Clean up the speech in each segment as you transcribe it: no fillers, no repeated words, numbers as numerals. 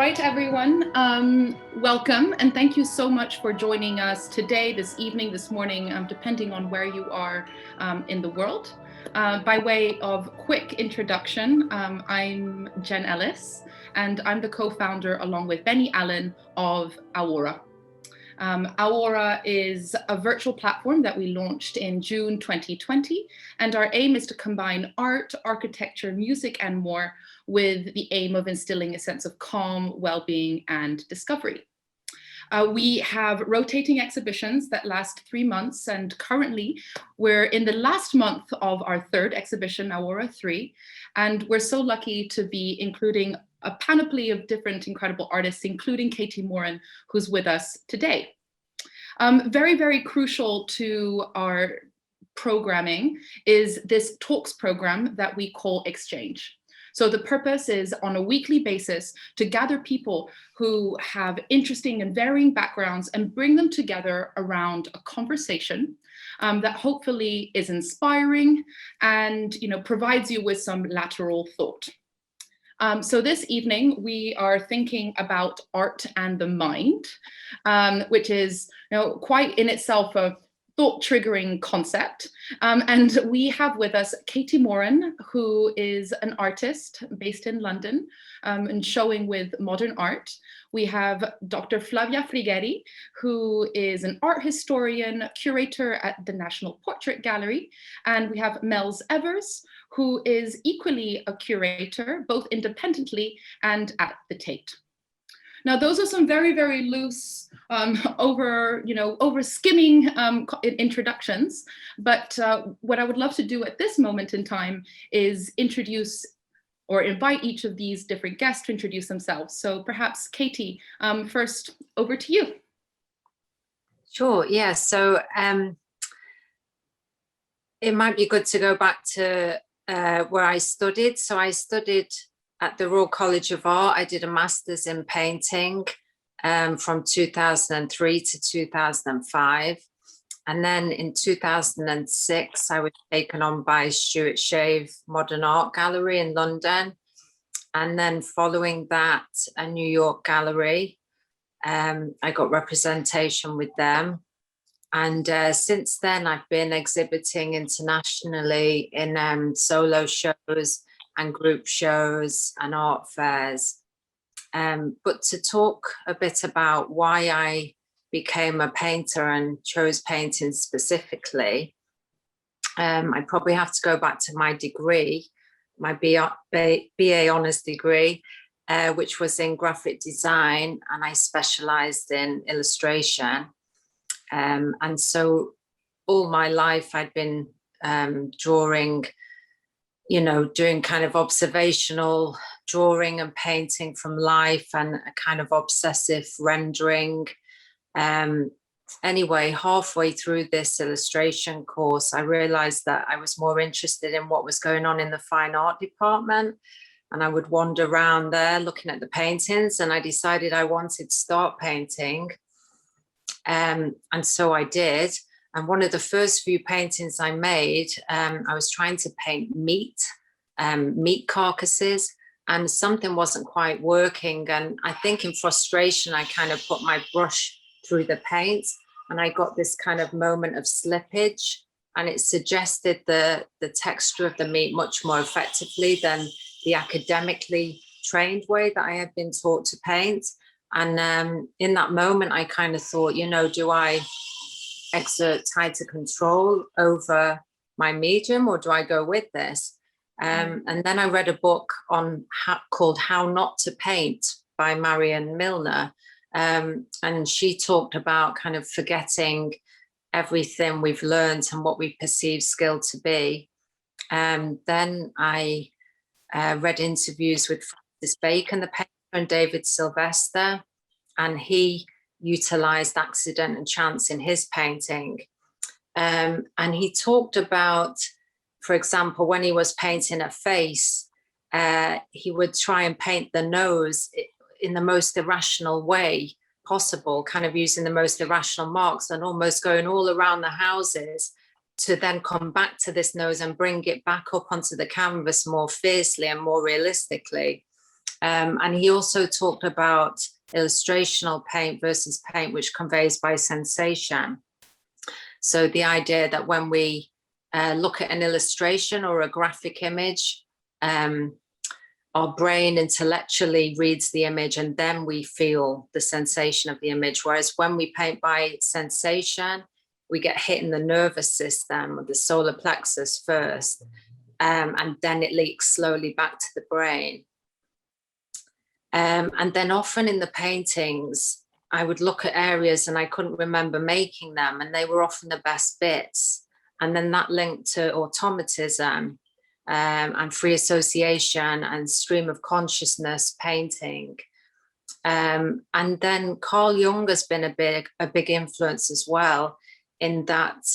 right, everyone. Welcome, and thank you so much for joining us today, this evening, this morning, depending on where you are in the world. By way of quick introduction, I'm Jenn Ellis, and I'm the co-founder, along with Benni Allan, of AORA. AORA is a virtual platform that we launched in June 2020, and our aim is to combine art, architecture, music, and more with the aim of instilling a sense of calm, well-being, and discovery. We have rotating exhibitions that last 3 months, and currently we're in the last month of our third exhibition, AORA 3, and we're so lucky to be including a panoply of different incredible artists, including Katy Moran, who's with us today. Very, very crucial to our programming is this talks program that we call Exchange. So the purpose is on a weekly basis to gather people who have interesting and varying backgrounds and bring them together around a conversation that hopefully is inspiring and provides you with some lateral thought. So this evening, we are thinking about art and the mind, which is quite in itself a thought-triggering concept. And we have with us Katy Moran, who is an artist based in London and showing with modern art. We have Dr. Flavia Frigeri, who is an art historian, curator at the National Portrait Gallery. And we have Mels Evers, who is equally a curator, both independently and at the Tate. Now, those are some very, very loose, over skimming introductions. But what I would love to do at this moment in time is introduce or invite each of these different guests to introduce themselves. So perhaps Katy, first, over to you. Sure, yeah, so it might be good to go back to where I studied. So I studied at the Royal College of Art. I did a master's in painting from 2003 to 2005. And then in 2006, I was taken on by Stuart Shave Modern Art Gallery in London. And then following that, a New York gallery. I got representation with them. And since then, I've been exhibiting internationally in solo shows and group shows and art fairs. But to talk a bit about why I became a painter and chose painting specifically, I probably have to go back to my degree, my BA Honours degree, which was in graphic design, and I specialised in illustration. And so all my life I'd been drawing, doing kind of observational drawing and painting from life and a kind of obsessive rendering. Anyway, halfway through this illustration course, I realized that I was more interested in what was going on in the fine art department. And I would wander around there looking at the paintings, and I decided I wanted to start painting. And so I did. And one of the first few paintings I made, I was trying to paint meat carcasses, and something wasn't quite working. And I think in frustration, I kind of put my brush through the paint, and I got this kind of moment of slippage, and it suggested the texture of the meat much more effectively than the academically trained way that I had been taught to paint. And in that moment, I kind of thought, do I exert tighter control over my medium, or do I go with this? And then I read a book called How Not to Paint by Marion Milner. And she talked about kind of forgetting everything we've learned and what we perceive skill to be. Then I read interviews with Francis Bacon, the painter, and David Sylvester, and he utilized accident and chance in his painting. And he talked about, for example, when he was painting a face, he would try and paint the nose in the most irrational way possible, kind of using the most irrational marks and almost going all around the houses to then come back to this nose and bring it back up onto the canvas more fiercely and more realistically. And he also talked about illustrational paint versus paint which conveys by sensation. So the idea that when we look at an illustration or a graphic image, our brain intellectually reads the image and then we feel the sensation of the image. Whereas when we paint by sensation, we get hit in the nervous system, the solar plexus first, and then it leaks slowly back to the brain. And then often in the paintings, I would look at areas and I couldn't remember making them, and they were often the best bits. And then that linked to automatism and free association and stream of consciousness painting. And then Carl Jung has been a big influence as well, in that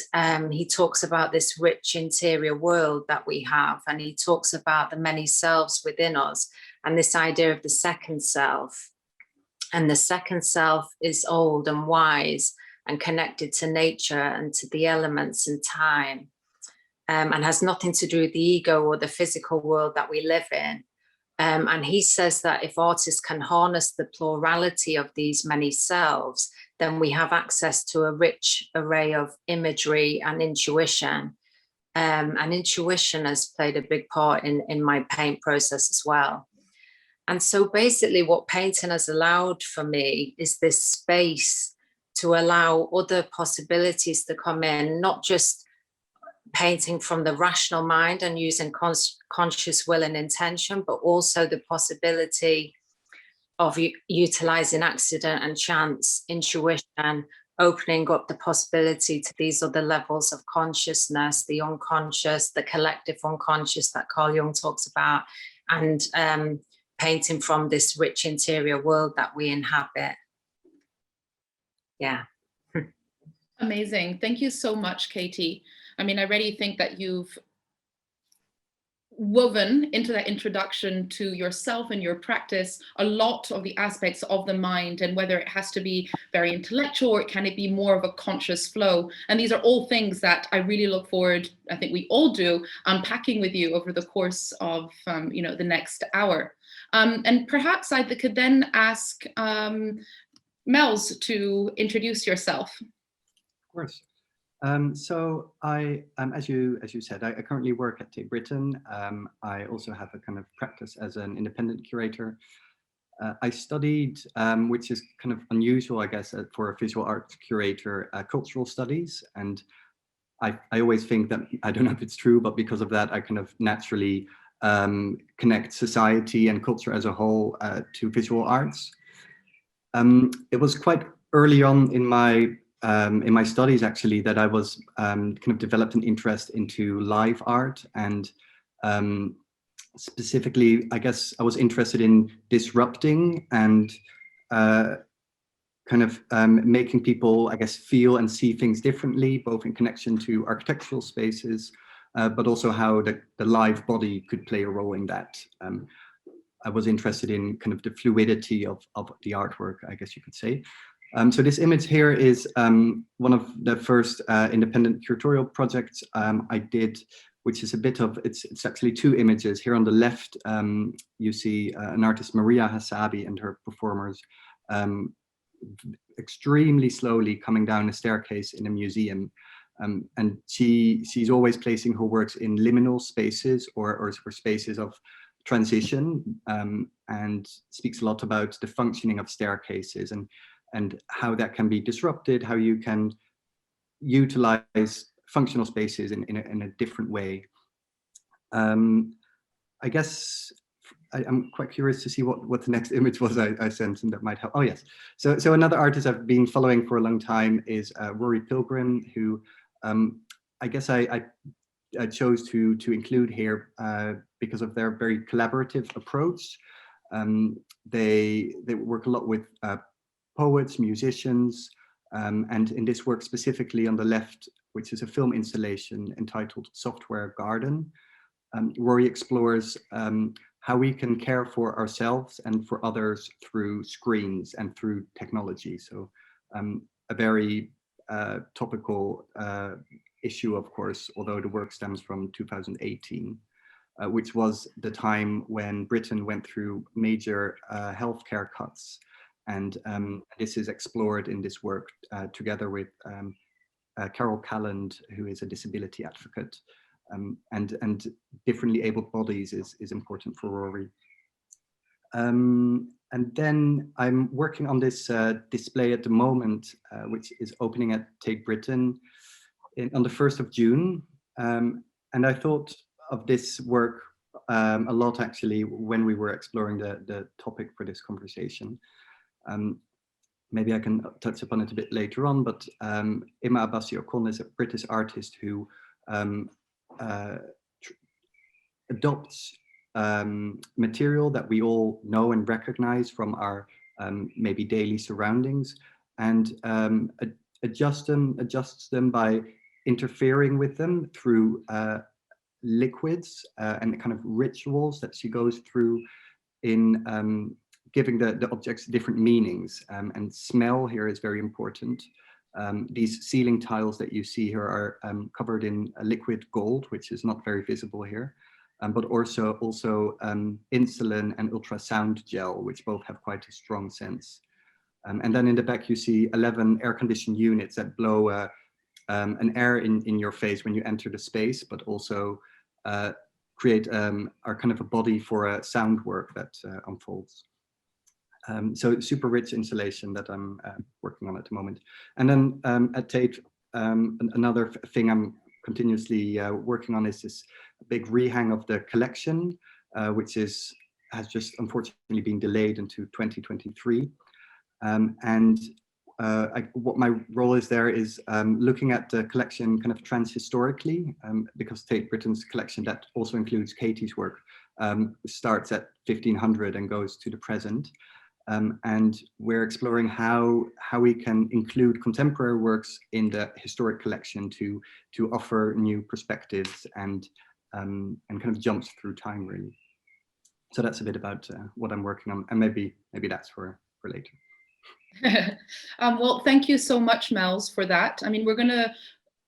he talks about this rich interior world that we have, and he talks about the many selves within us and this idea of the second self. And the second self is old and wise and connected to nature and to the elements and time, and has nothing to do with the ego or the physical world that we live in. And he says that if artists can harness the plurality of these many selves, then we have access to a rich array of imagery and intuition. And intuition has played a big part in my paint process as well. And so basically what painting has allowed for me is this space to allow other possibilities to come in, not just painting from the rational mind and using conscious will and intention, but also the possibility of utilizing accident and chance, intuition, opening up the possibility to these other levels of consciousness, the unconscious, the collective unconscious that Carl Jung talks about, and painting from this rich interior world that we inhabit. Yeah. Amazing. Thank you so much, Katy. I mean, I really think that you've woven into that introduction to yourself and your practice a lot of the aspects of the mind, and whether it has to be very intellectual or can it be more of a conscious flow. And these are all things that I really look forward, I think we all do, unpacking with you over the course of the next hour. And perhaps I could then ask Mels to introduce yourself. Of course. So I, as you said, I currently work at Tate Britain. I also have a kind of practice as an independent curator. I studied, which is kind of unusual, I guess, for a visual arts curator, cultural studies. And I always think that, I don't know if it's true, but because of that, I kind of naturally connect society and culture as a whole to visual arts. It was quite early on in my studies, actually, that I was kind of developed an interest into live art, and specifically, I guess I was interested in disrupting and kind of making people, I guess, feel and see things differently, both in connection to architectural spaces, but also how the live body could play a role in that. I was interested in kind of the fluidity of the artwork, I guess you could say. So this image here is one of the first independent curatorial projects I did, which is a bit of, it's actually two images. Here on the left, you see an artist, Maria Hasabi, and her performers extremely slowly coming down a staircase in a museum. And she's always placing her works in liminal spaces or spaces of transition, and speaks a lot about the functioning of staircases and how that can be disrupted, how you can utilize functional spaces in a different way. I guess I'm quite curious to see what the next image was I sent, and that might help. Oh yes, so another artist I've been following for a long time is Rory Pilgrim, who I guess I chose to include here because of their very collaborative approach. They work a lot with poets, musicians, and in this work specifically on the left, which is a film installation entitled Software Garden, Rory explores how we can care for ourselves and for others through screens and through technology. So a very topical issue, of course, although the work stems from 2018. which was the time when Britain went through major healthcare cuts. And this is explored in this work together with Carol Calland, who is a disability advocate. And differently abled bodies is important for Rory. And then I'm working on this display at the moment, which is opening at Tate Britain on the 1st of June. And I thought of this work a lot, actually, when we were exploring the topic for this conversation. Maybe I can touch upon it a bit later on, but Emma Abbasio is a British artist who adopts material that we all know and recognize from our maybe daily surroundings, and adjusts them by interfering with them through liquids and kind of rituals that she goes through in giving the objects different meanings. And smell here is very important. These ceiling tiles that you see here are covered in a liquid gold, which is not very visible here. But also insulin and ultrasound gel, which both have quite a strong sense. And then in the back, you see 11 air-conditioned units that blow an air in your face when you enter the space, but also create are kind of a body for a sound work that unfolds. So super rich installation that I'm working on at the moment. And then at Tate, another thing I'm continuously working on is this big rehang of the collection, which has just unfortunately been delayed into 2023. What my role is there is looking at the collection kind of transhistorically, because Tate Britain's collection, that also includes Katy's work, starts at 1500 and goes to the present. And we're exploring how we can include contemporary works in the historic collection to offer new perspectives and kind of jumps through time, really. So that's a bit about what I'm working on, and maybe that's for later. Well, thank you so much, Mels, for that. I mean, we're going to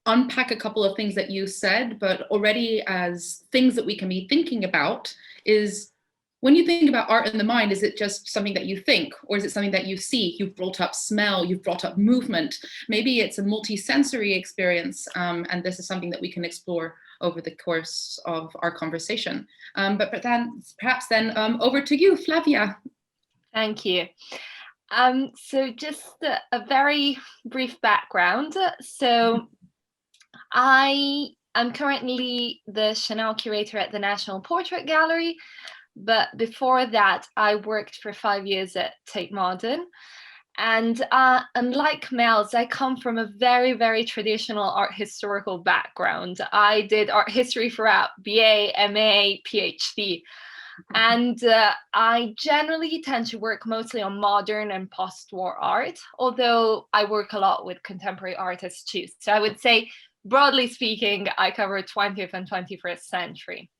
unpack a couple of things that you said, but already as things that we can be thinking about is, when you think about art in the mind, is it just something that you think, or is it something that you see? You've brought up smell, you've brought up movement. Maybe it's a multi-sensory experience, and this is something that we can explore over the course of our conversation. But then, perhaps then, over to you, Flavia. Thank you. So just a very brief background. So I am currently the Chanel curator at the National Portrait Gallery. But before that, I worked for 5 years at Tate Modern. And unlike Mels, I come from a very, very traditional art historical background. I did art history throughout BA, MA, PhD. And I generally tend to work mostly on modern and post-war art, although I work a lot with contemporary artists too. So I would say, broadly speaking, I cover 20th and 21st century.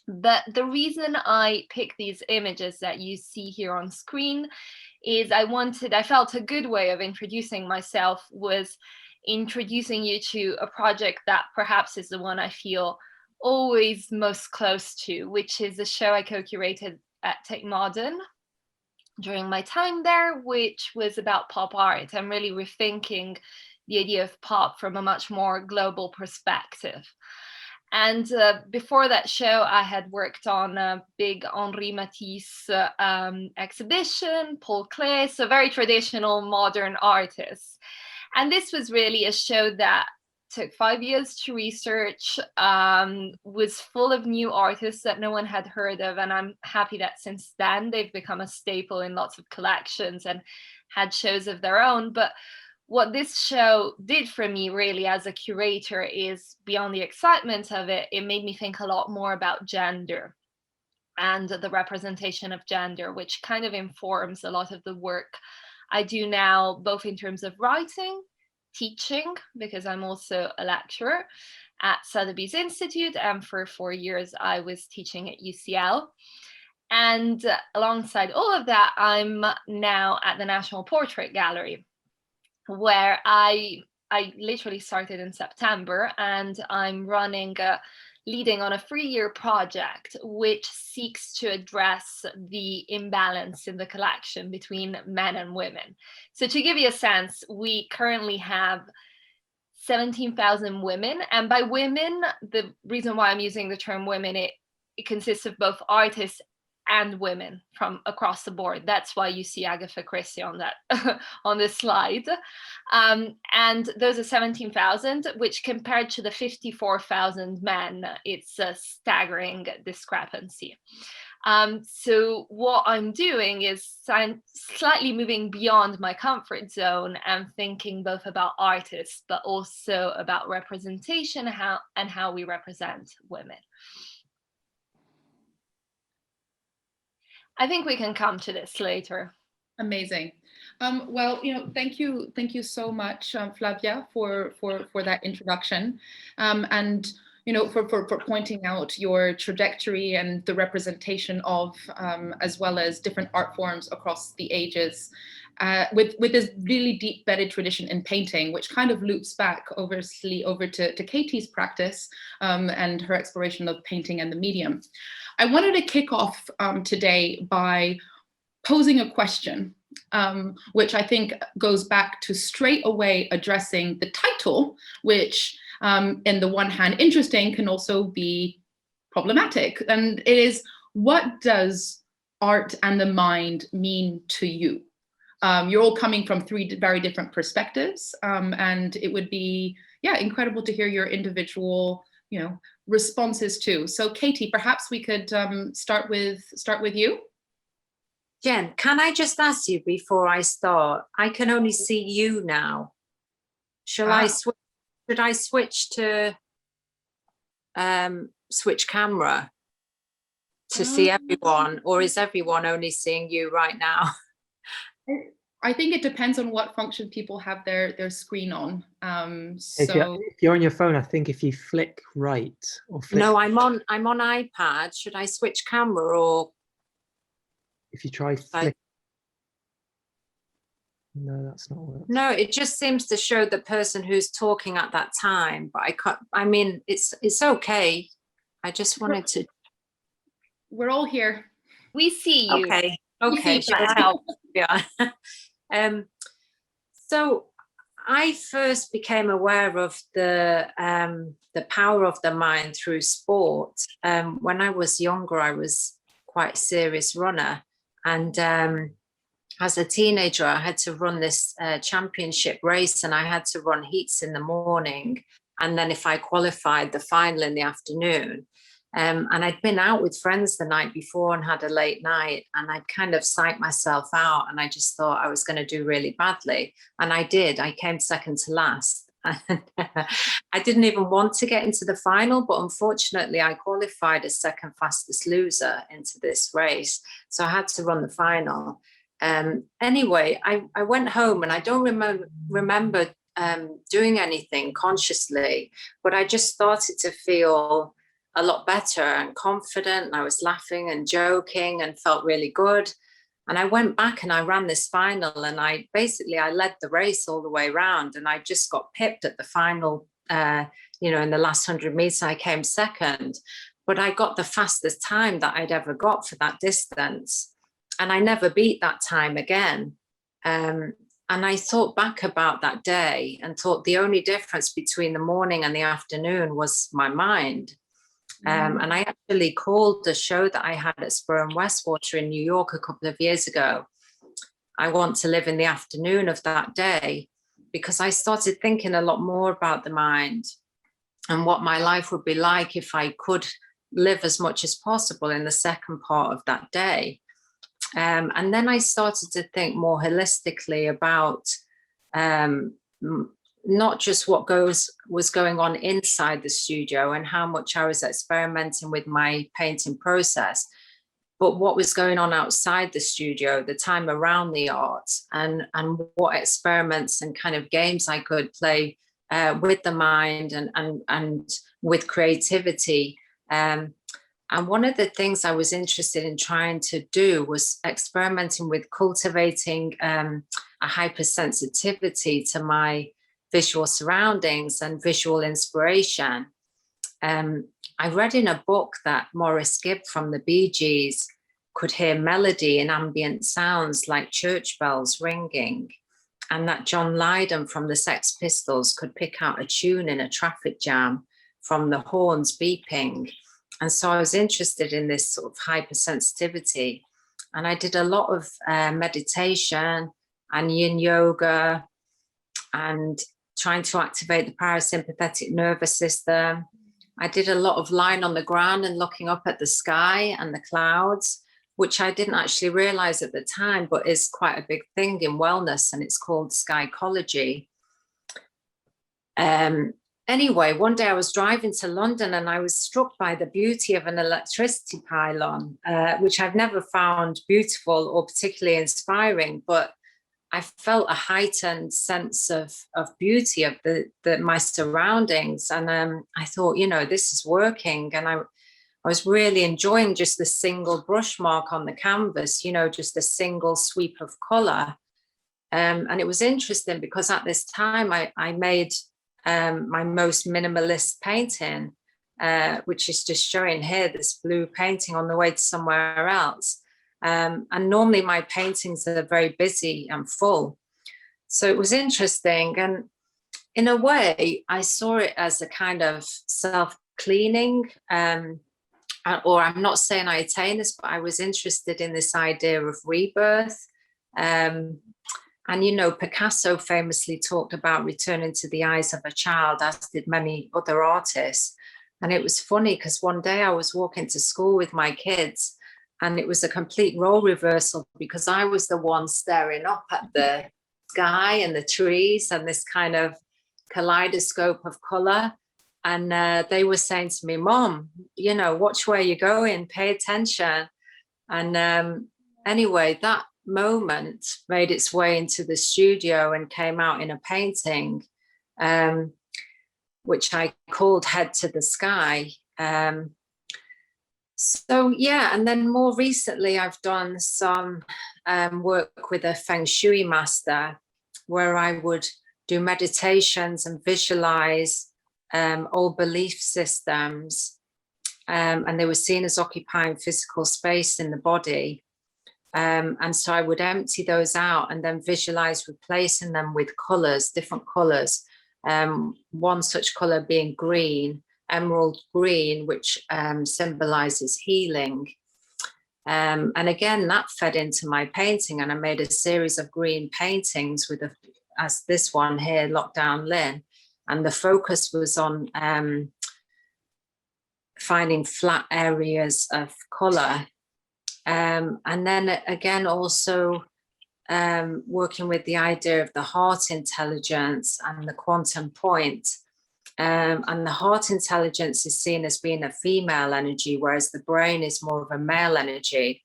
But the reason I picked these images that you see here on screen is I felt a good way of introducing myself was introducing you to a project that perhaps is the one I feel always most close to, which is a show I co-curated at Tate Modern during my time there, which was about pop art and really rethinking the idea of pop from a much more global perspective. And before that show, I had worked on a big Henri Matisse exhibition, Paul Klee, so very traditional modern artists. And this was really a show that took 5 years to research, was full of new artists that no one had heard of. And I'm happy that since then they've become a staple in lots of collections and had shows of their own. But what this show did for me really as a curator is, beyond the excitement of it, it made me think a lot more about gender and the representation of gender, which kind of informs a lot of the work I do now, both in terms of writing, teaching, because I'm also a lecturer at Sotheby's Institute, and for 4 years I was teaching at UCL. And alongside all of that, I'm now at the National Portrait Gallery, where I literally started in September, and I'm running a leading on a 3-year project which seeks to address the imbalance in the collection between men and women. So to give you a sense, we currently have 17,000 women, and by women, the reason why I'm using the term women, it consists of both artists and women from across the board. That's why you see Agatha Christie on that on this slide. And those are 17,000, which compared to the 54,000 men, it's a staggering discrepancy. So what I'm doing is I'm slightly moving beyond my comfort zone and thinking both about artists, but also about representation and how we represent women. I think we can come to this later. Amazing. Well, thank you so much, Flavia, for that introduction, and for pointing out your trajectory and the representation of, as well as different art forms across the ages, with this really deep-bedded tradition in painting, which kind of loops back obviously over to Katy's practice and her exploration of painting and the medium. I wanted to kick off today by posing a question, which I think goes back to straight away addressing the title, which in the one hand interesting can also be problematic. And it is, what does art and the mind mean to you? You're all coming from 3 very different perspectives, and it would be, incredible to hear your individual, responses too. So Katy, perhaps we could start with you. Jen, can I just ask you before I start? I can only see you now. Should I switch to switch camera to see everyone, or is everyone only seeing you right now? I think it depends on what function people have their screen on. If you're on your phone, I think if you flick right or flick. No, I'm on iPad. Should I switch camera, or if you try flick? No, that's not working. No, it just seems to show the person who's talking at that time, but I can't. I mean, it's okay. I just wanted to. We're all here. We see you. Okay. Yeah. So I first became aware of the power of the mind through sport. When I was younger, I was quite a serious runner, and as a teenager, I had to run this championship race, and I had to run heats in the morning, and then if I qualified, the final in the afternoon. And I'd been out with friends the night before and had a late night, and I'd kind of psyched myself out, and I just thought I was going to do really badly. And I did. I came second to last. And I didn't even want to get into the final, but unfortunately I qualified as second fastest loser into this race. So I had to run the final. Anyway, I went home, and I don't remember doing anything consciously, but I just started to feel a lot better and confident, and I was laughing and joking and felt really good. And I went back and I ran this final, and I led the race all the way around, and I just got pipped at the final, in the last 100 meters. I came second, but I got the fastest time that I'd ever got for that distance. And I never beat that time again. And I thought back about that day and thought the only difference between the morning and the afternoon was my mind. And I actually called the show that I had at Spur and Westwater in New York a couple of years ago, I want to live in the afternoon of that day, because I started thinking a lot more about the mind and what my life would be like if I could live as much as possible in the second part of that day. And then I started to think more holistically about not just what was going on inside the studio and how much I was experimenting with my painting process, but what was going on outside the studio, the time around the art, and what experiments and kind of games I could play with the mind and with creativity. And one of the things I was interested in trying to do was experimenting with cultivating a hypersensitivity to my visual surroundings and visual inspiration. I read in a book that Maurice Gibb from the Bee Gees could hear melody in ambient sounds like church bells ringing, and that John Lydon from the Sex Pistols could pick out a tune in a traffic jam from the horns beeping. And so I was interested in this sort of hypersensitivity. And I did a lot of meditation and yin yoga and trying to activate the parasympathetic nervous system. I did a lot of lying on the ground and looking up at the sky and the clouds, which I didn't actually realize at the time, but is quite a big thing in wellness, and it's called skycology. Anyway, one day I was driving to London and I was struck by the beauty of an electricity pylon, which I've never found beautiful or particularly inspiring, but I felt a heightened sense of beauty of my surroundings. And I thought, you know, this is working. And I was really enjoying just the single brush mark on the canvas, you know, just a single sweep of color. And it was interesting because at this time I made my most minimalist painting, which is just showing here, this blue painting on the way to somewhere else. And normally my paintings are very busy and full. So it was interesting. And in a way, I saw it as a kind of self-cleaning, or I'm not saying I attained this, but I was interested in this idea of rebirth. And, you know, Picasso famously talked about returning to the eyes of a child, as did many other artists. And it was funny because one day I was walking to school with my kids and it was a complete role reversal because I was the one staring up at the sky and the trees and this kind of kaleidoscope of color. And they were saying to me, Mom, you know, watch where you're going, pay attention. And anyway, that moment made its way into the studio and came out in a painting, which I called Head to the Sky. So yeah, and then more recently I've done some work with a Feng Shui master where I would do meditations and visualize old belief systems, and they were seen as occupying physical space in the body. And so I would empty those out and then visualize replacing them with colors, different colors. One such color being green, emerald green, which symbolizes healing. And again, that fed into my painting, and I made a series of green paintings with as this one here, Lockdown Lynn. And the focus was on finding flat areas of color. And then again, also working with the idea of the heart intelligence and the quantum point. And the heart intelligence is seen as being a female energy, whereas the brain is more of a male energy.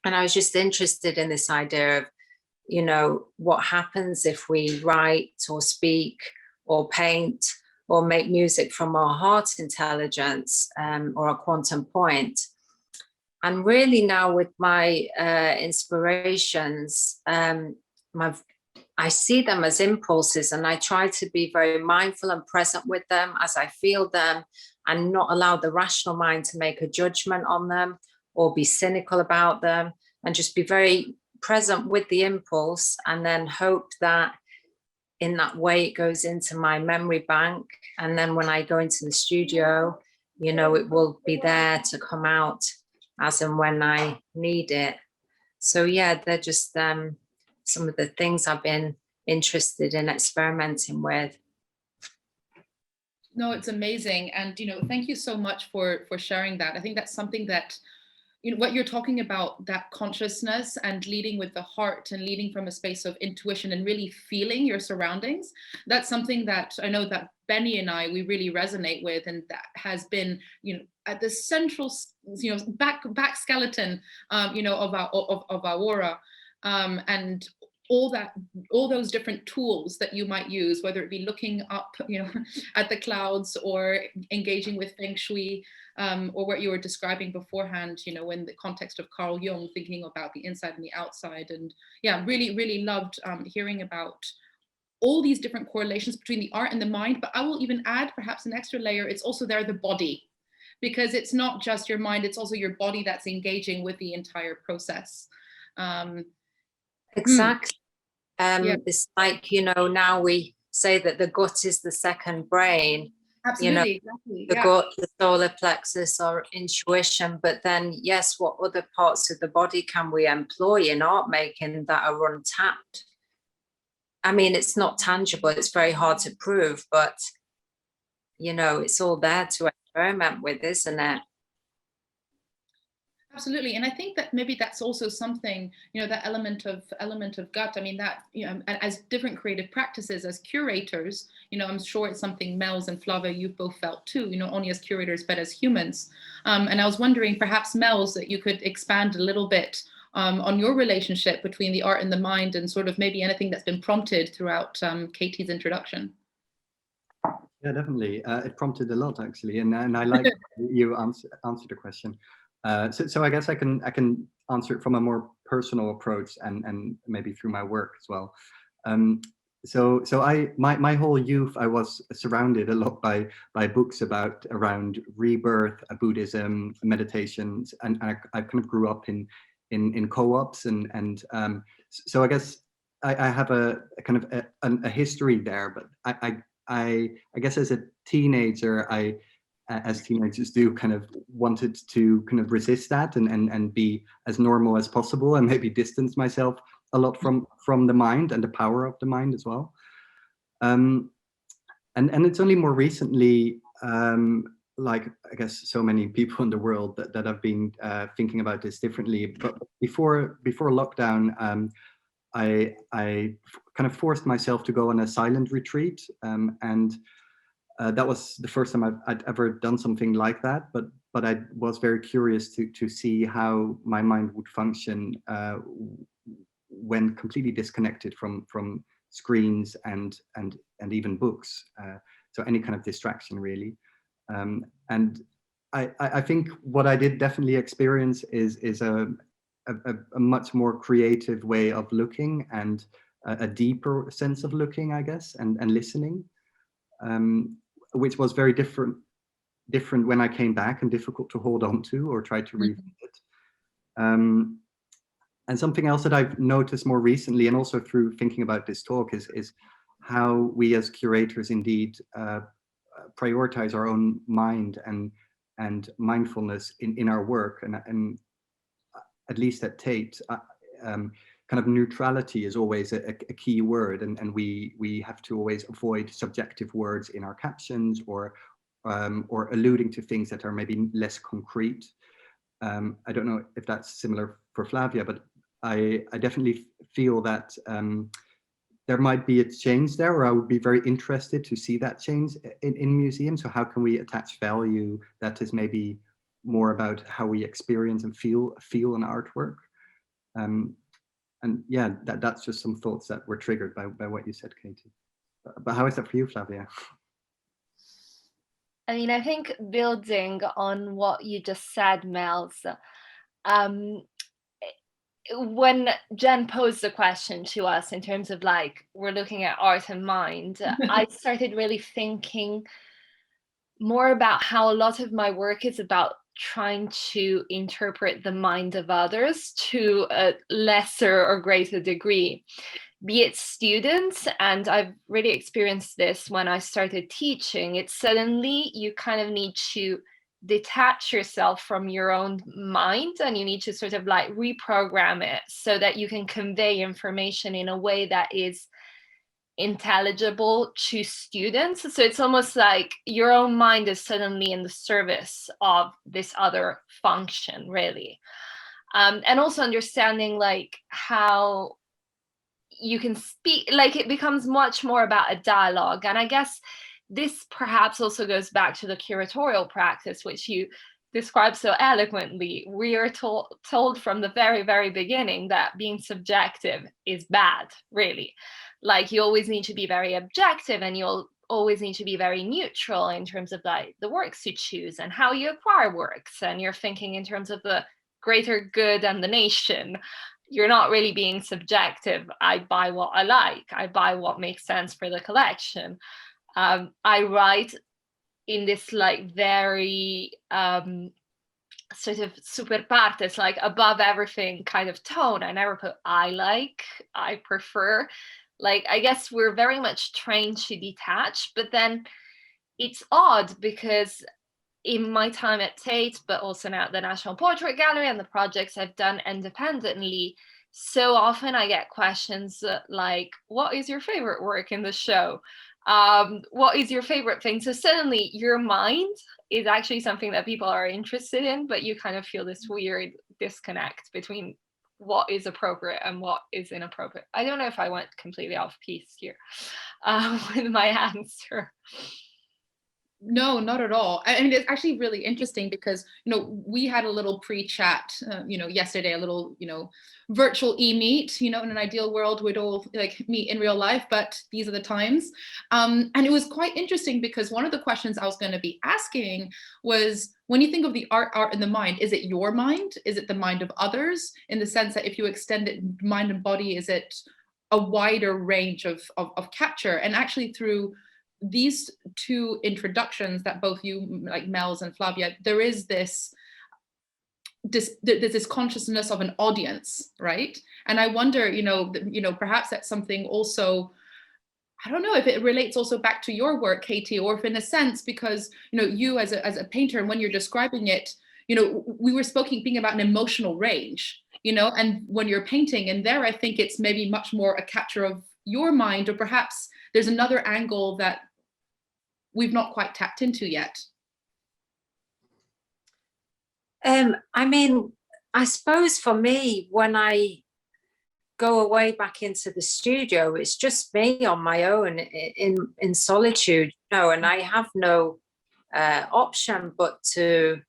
And I was just interested in this idea of, you know, what happens if we write or speak or paint or make music from our heart intelligence or a quantum point. And really now with my inspirations, I see them as impulses, and I try to be very mindful and present with them as I feel them and not allow the rational mind to make a judgment on them or be cynical about them, and just be very present with the impulse and then hope that in that way it goes into my memory bank. And then when I go into the studio, you know, it will be there to come out as and when I need it. So yeah, they're just some of the things I've been interested in experimenting with. No, it's amazing. And, you know, thank you so much for sharing that. I think that's something that, you know, what you're talking about, that consciousness and leading with the heart and leading from a space of intuition and really feeling your surroundings. That's something that I know that Benni and I, we really resonate with, and that has been, you know, at the central, you know, back skeleton, you know, of AORA, and all those different tools that you might use, whether it be looking up, you know, at the clouds or engaging with Feng Shui, or what you were describing beforehand, you know, in the context of Carl Jung, thinking about the inside and the outside. And yeah, really loved hearing about all these different correlations between the art and the mind. But I will even add perhaps an extra layer. It's also there, the body, because it's not just your mind, it's also your body that's engaging with the entire process. Exactly. Yeah. It's like, you know, now we say that the gut is the second brain. Absolutely, You know, exactly. the gut, the solar plexus, or intuition. But then, yes, what other parts of the body can we employ in art making that are untapped? I mean, it's not tangible, it's very hard to prove, but, you know, it's all there to experiment with, isn't it? Absolutely, and I think that maybe that's also something, you know, that element of gut. I mean, that, you know, as different creative practices, as curators, you know, I'm sure it's something Mels and Flavia, you've both felt too, you know, only as curators, but as humans. And I was wondering, perhaps Mels, that you could expand a little bit on your relationship between the art and the mind, and sort of maybe anything that's been prompted throughout Katy's introduction. Yeah, definitely. It prompted a lot, actually, and I like you answered the question. So I guess I can answer it from a more personal approach, and maybe through my work as well. So my whole youth, I was surrounded a lot by books around rebirth, Buddhism, meditations, and I kind of grew up in co-ops, and so I guess I have a kind of a history there, but I guess as a teenager, as teenagers do, kind of wanted to kind of resist that and be as normal as possible, and maybe distance myself a lot from the mind and the power of the mind as well. And it's only more recently, like I guess so many people in the world, that have been thinking about this differently. But before lockdown, I kind of forced myself to go on a silent retreat, and that was the first time I'd ever done something like that. But I was very curious to see how my mind would function when completely disconnected from screens and even books. So any kind of distraction, really. And I think what I did definitely experience is a much more creative way of looking, and a deeper sense of looking, I guess, and listening, which was very different when I came back, and difficult to hold on to or try to revisit. And something else that I've noticed more recently, and also through thinking about this talk, is how we as curators indeed prioritize our own mind and mindfulness in our work, and at least at Tate, kind of neutrality is always a key word, and we have to always avoid subjective words in our captions, or alluding to things that are maybe less concrete. I don't know if that's similar for Flavia, but I definitely feel that there might be a change there, or I would be very interested to see that change in museums. So how can we attach value that is maybe more about how we experience and feel an artwork? And yeah, that's just some thoughts that were triggered by what you said, Katy. But how is that for you, Flavia? I mean, I think building on what you just said, Mels, when Jenn posed the question to us in terms of like, we're looking at art and mind, I started really thinking more about how a lot of my work is about trying to interpret the mind of others to a lesser or greater degree, be it students. And I've really experienced this when I started teaching. It's suddenly you kind of need to detach yourself from your own mind, and you need to sort of like reprogram it so that you can convey information in a way that is intelligible to students. So it's almost like your own mind is suddenly in the service of this other function, really. And also understanding like how you can speak, like it becomes much more about a dialogue. And I guess this perhaps also goes back to the curatorial practice, which you described so eloquently. We are told from the very, very beginning that being subjective is bad, really. Like you always need to be very objective, and you'll always need to be very neutral in terms of like the works you choose and how you acquire works. And you're thinking in terms of the greater good and the nation. You're not really being subjective. I buy what I like. I buy what makes sense for the collection. I write in this like very sort of super partes, like above everything kind of tone. I never put I prefer. Like, I guess we're very much trained to detach, but then it's odd because in my time at Tate, but also now at the National Portrait Gallery and the projects I've done independently, so often I get questions like, what is your favorite work in the show? What is your favorite thing? So suddenly your mind is actually something that people are interested in, but you kind of feel this weird disconnect between what is appropriate and what is inappropriate. I don't know if I went completely off piece here with my answer. No, not at all. I mean, it's actually really interesting because, we had a little pre-chat, yesterday, a little, virtual e-meet, in an ideal world, we'd all like meet in real life, but these are the times. And it was quite interesting because one of the questions I was going to be asking was, when you think of the art in the mind, is it your mind? Is it the mind of others? In the sense that if you extend it mind and body, is it a wider range of capture? And actually through these two introductions that both you, like Mels and Flavia, there is this consciousness of an audience, right? And I wonder, perhaps that's something also, I don't know if it relates also back to your work, Katy, or if in a sense, because, you as a painter, and when you're describing it, we were speaking about an emotional range, and when you're painting, and there I think it's maybe much more a capture of your mind, or perhaps there's another angle that we've not quite tapped into yet. I mean, I suppose for me, when I go away back into the studio, it's just me on my own in solitude, and I have no option but to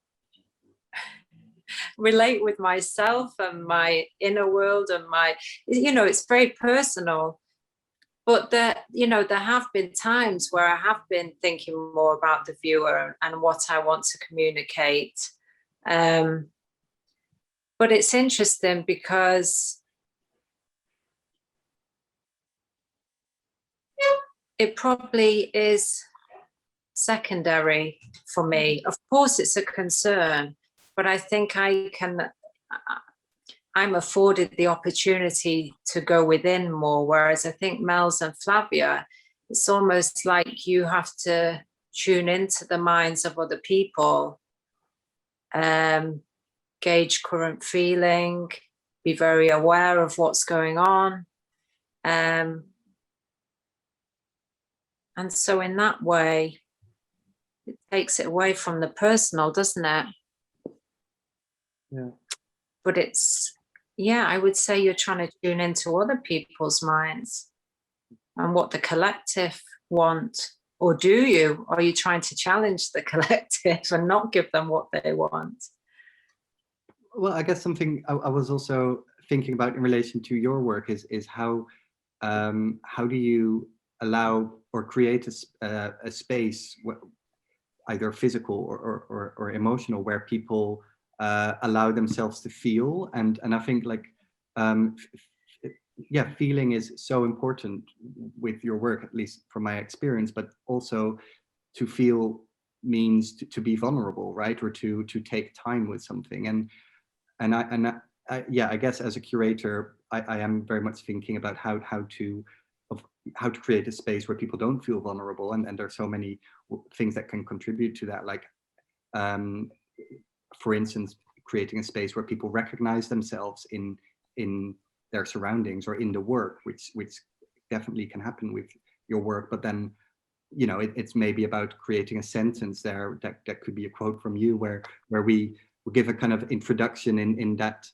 relate with myself and my inner world and it's very personal. But there have been times where I have been thinking more about the viewer and what I want to communicate. But it's interesting because it probably is secondary for me. Of course, it's a concern, but I think I'm afforded the opportunity to go within more, whereas I think Mels and Flavia, it's almost like you have to tune into the minds of other people, gauge current feeling, be very aware of what's going on. And so in that way, it takes it away from the personal, doesn't it? Yeah. But I would say you're trying to tune into other people's minds and what the collective want. Or do you? Or are you trying to challenge the collective and not give them what they want? Well, I guess something I was also thinking about in relation to your work is how do you allow or create a space, either physical or emotional, where people allow themselves to feel, and I think feeling is so important with your work, at least from my experience, but also to feel means to be vulnerable, right? Or to take time with something. And I guess as a curator, I am very much thinking about how to create a space where people don't feel vulnerable, and there are so many things that can contribute to that, like for instance, creating a space where people recognize themselves in their surroundings or in the work, which definitely can happen with your work. But then, it's maybe about creating a sentence there that could be a quote from you, where we give a kind of introduction in that,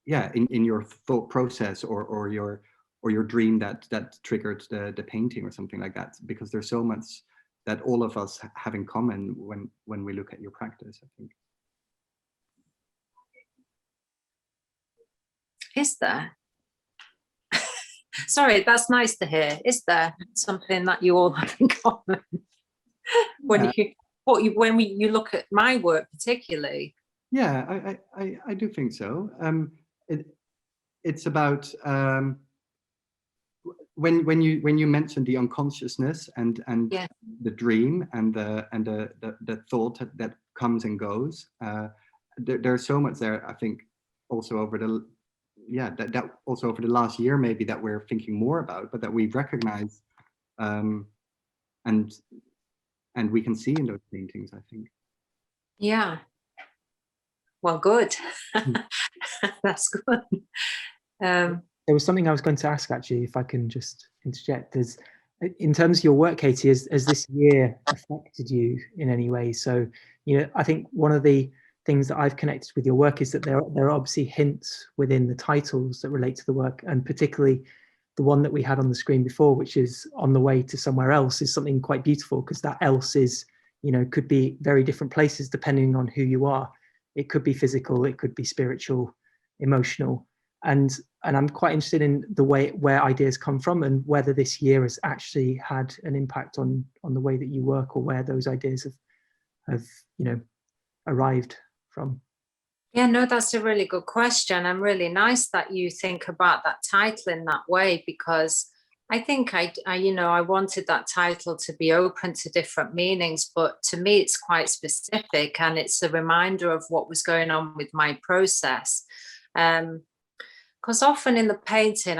in your thought process or your dream that triggered the painting or something like that, because there's so much that all of us have in common when we look at your practice, I think. Is there? Sorry, that's nice to hear. Is there something that you all have in common when you look at my work particularly? Yeah, I do think so. It's about when you mentioned the unconsciousness and yeah. dream and the thought that comes and goes. There's so much there, I think, also over the that also over the last year maybe that we're thinking more about, but that we recognize and we can see in those paintings, I think. Yeah. Well, good. That's good. There was something I was going to ask, actually, if I can just interject. In terms of your work, Katy, has this year affected you in any way? So, I think one of the things that I've connected with your work is that there are obviously hints within the titles that relate to the work, and particularly the one that we had on the screen before, which is On the Way to Somewhere Else, is something quite beautiful, because that else is, could be very different places depending on who you are. It could be physical, it could be spiritual, emotional. And I'm quite interested in the way where ideas come from, and whether this year has actually had an impact on the way that you work, or where those ideas have arrived from. Yeah, no, that's a really good question, and really nice that you think about that title in that way, because I think I wanted that title to be open to different meanings, but to me it's quite specific, and it's a reminder of what was going on with my process. Because often in the painting,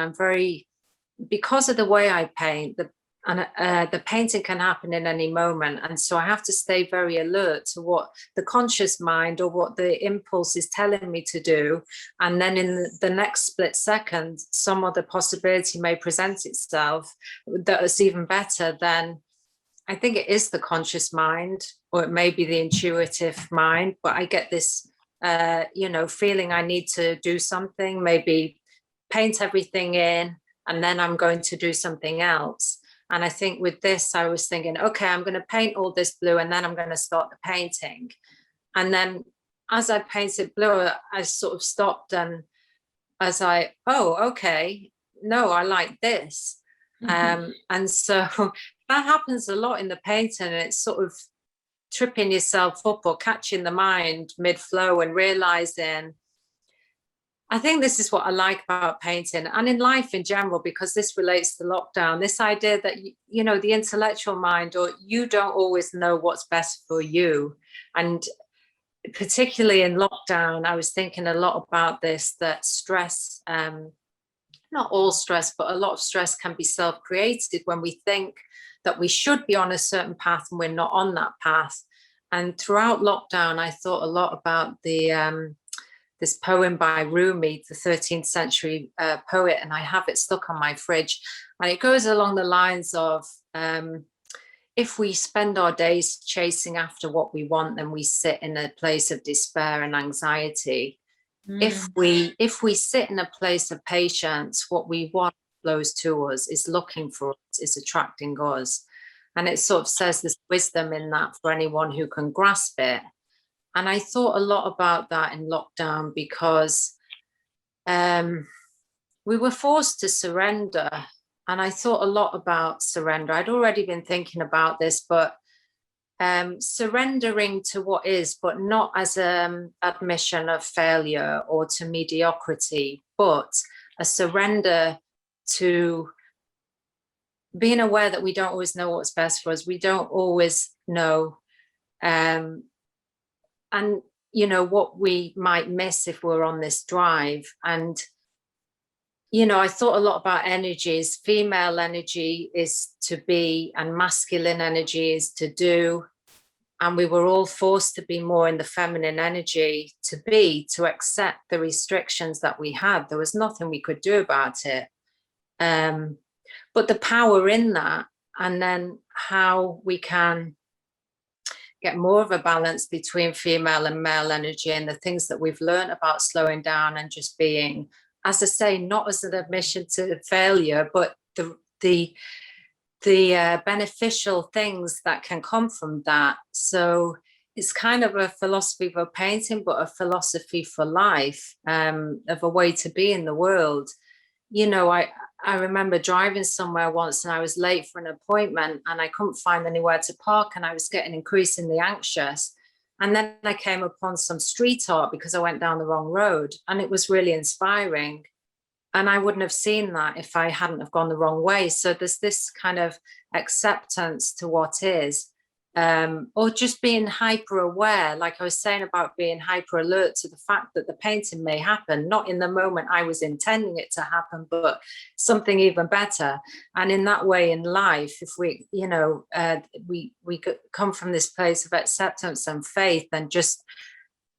because of the way I paint, the painting can happen in any moment. And so I have to stay very alert to what the conscious mind or what the impulse is telling me to do. And then in the next split second, some other possibility may present itself that is even better than, I think it is the conscious mind, or it may be the intuitive mind, but I get this feeling I need to do something, maybe paint everything in, and then I'm going to do something else. And I think with this, I was thinking, okay, I'm going to paint all this blue, and then I'm going to start the painting. And then as I painted blue, I sort of stopped, and okay, no, I like this. And so that happens a lot in the painting. It's sort of tripping yourself up or catching the mind mid-flow and realizing, I think this is what I like about painting and in life in general, because this relates to lockdown, this idea that, the intellectual mind, or you don't always know what's best for you. And particularly in lockdown, I was thinking a lot about this, that stress, not all stress, but a lot of stress can be self-created when we think that we should be on a certain path and we're not on that path. And throughout lockdown, I thought a lot about this poem by Rumi, the 13th century poet, and I have it stuck on my fridge. And it goes along the lines of, if we spend our days chasing after what we want, then we sit in a place of despair and anxiety. If we sit in a place of patience, what we want flows to us, is looking for us, is attracting us. And it sort of says there's wisdom in that for anyone who can grasp it. And I thought a lot about that in lockdown, because we were forced to surrender. And I thought a lot about surrender. I'd already been thinking about this, but surrendering to what is, but not as an admission of failure or to mediocrity, but a surrender to being aware that we don't always know what's best for us. We don't always know, and what we might miss if we're on this drive. And I thought a lot about energies. Female energy is to be, and masculine energy is to do. And we were all forced to be more in the feminine energy, to accept the restrictions that we had. There was nothing we could do about it. But the power in that, and then how we can get more of a balance between female and male energy, and the things that we've learned about slowing down and just being, as I say, not as an admission to failure, but the beneficial things that can come from that. So it's kind of a philosophy for painting, but a philosophy for life, of a way to be in the world. I remember driving somewhere once, and I was late for an appointment, and I couldn't find anywhere to park, and I was getting increasingly anxious. And then I came upon some street art because I went down the wrong road, and it was really inspiring. And I wouldn't have seen that if I hadn't have gone the wrong way. So there's this kind of acceptance to what is, or just being hyper aware, like I was saying about being hyper alert to the fact that the painting may happen, not in the moment I was intending it to happen, but something even better. And in that way in life, if we, you know, we come from this place of acceptance and faith, and just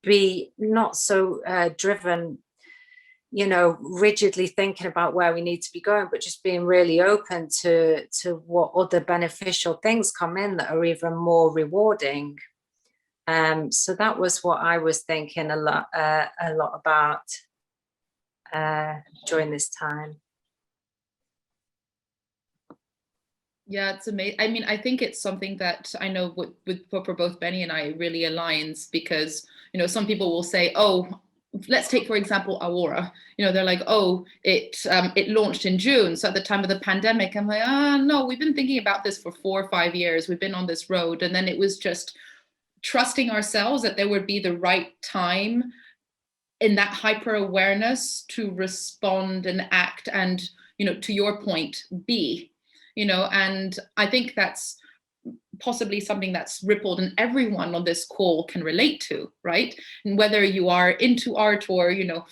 be not so driven, you know, rigidly thinking about where we need to be going, but just being really open to what other beneficial things come in that are even more rewarding. So that was what I was thinking a lot about during this time. Yeah, it's amazing. I mean, I think it's something that I know for both Benni and I really aligns, because, you know, some people will say, oh, let's take, for example, AORA. You know, they're like, oh, it launched in June. So at the time of the pandemic, I'm like, no, we've been thinking about this for 4 or 5 years. We've been on this road. And then it was just trusting ourselves that there would be the right time in that hyper awareness to respond and act and, you know, to your point, be, you know, and I think that's possibly something that's rippled and everyone on this call can relate to, right? And whether you are into art or, you know,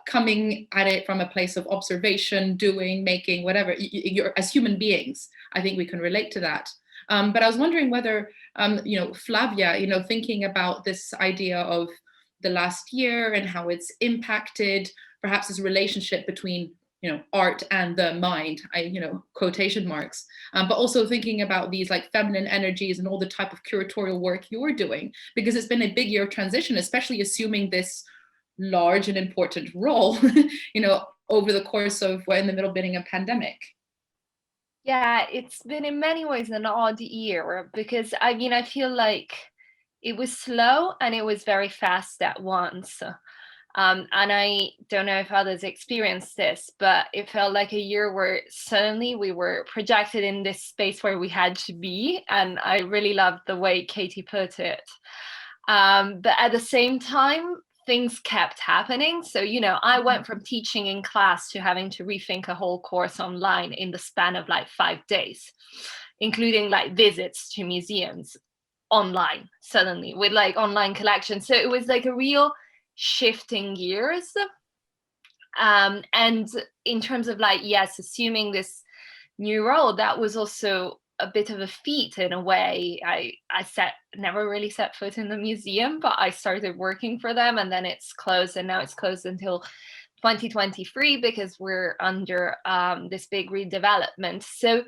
coming at it from a place of observation, doing, making, whatever, you're, as human beings, I think we can relate to that. But I was wondering whether, you know, Flavia, you know, thinking about this idea of the last year and how it's impacted perhaps this relationship between, you know, art and the mind, you know, quotation marks, but also thinking about these like feminine energies and all the type of curatorial work you're doing, because it's been a big year of transition, especially assuming this large and important role, you know, over the course of, we're in the middle of being a pandemic. Yeah, it's been in many ways an odd year, because I mean, I feel like it was slow and it was very fast at once. And I don't know if others experienced this, but it felt like a year where suddenly we were projected in this space where we had to be. And I really loved the way Katy put it. But at the same time, things kept happening. So, you know, I went from teaching in class to having to rethink a whole course online in the span of like 5 days, including like visits to museums online suddenly with like online collections. So it was like a real shifting gears. And in terms of like, yes, assuming this new role, that was also a bit of a feat in a way. I never really set foot in the museum, but I started working for them, and then it's closed, and now it's closed until 2023 because we're under this big redevelopment. So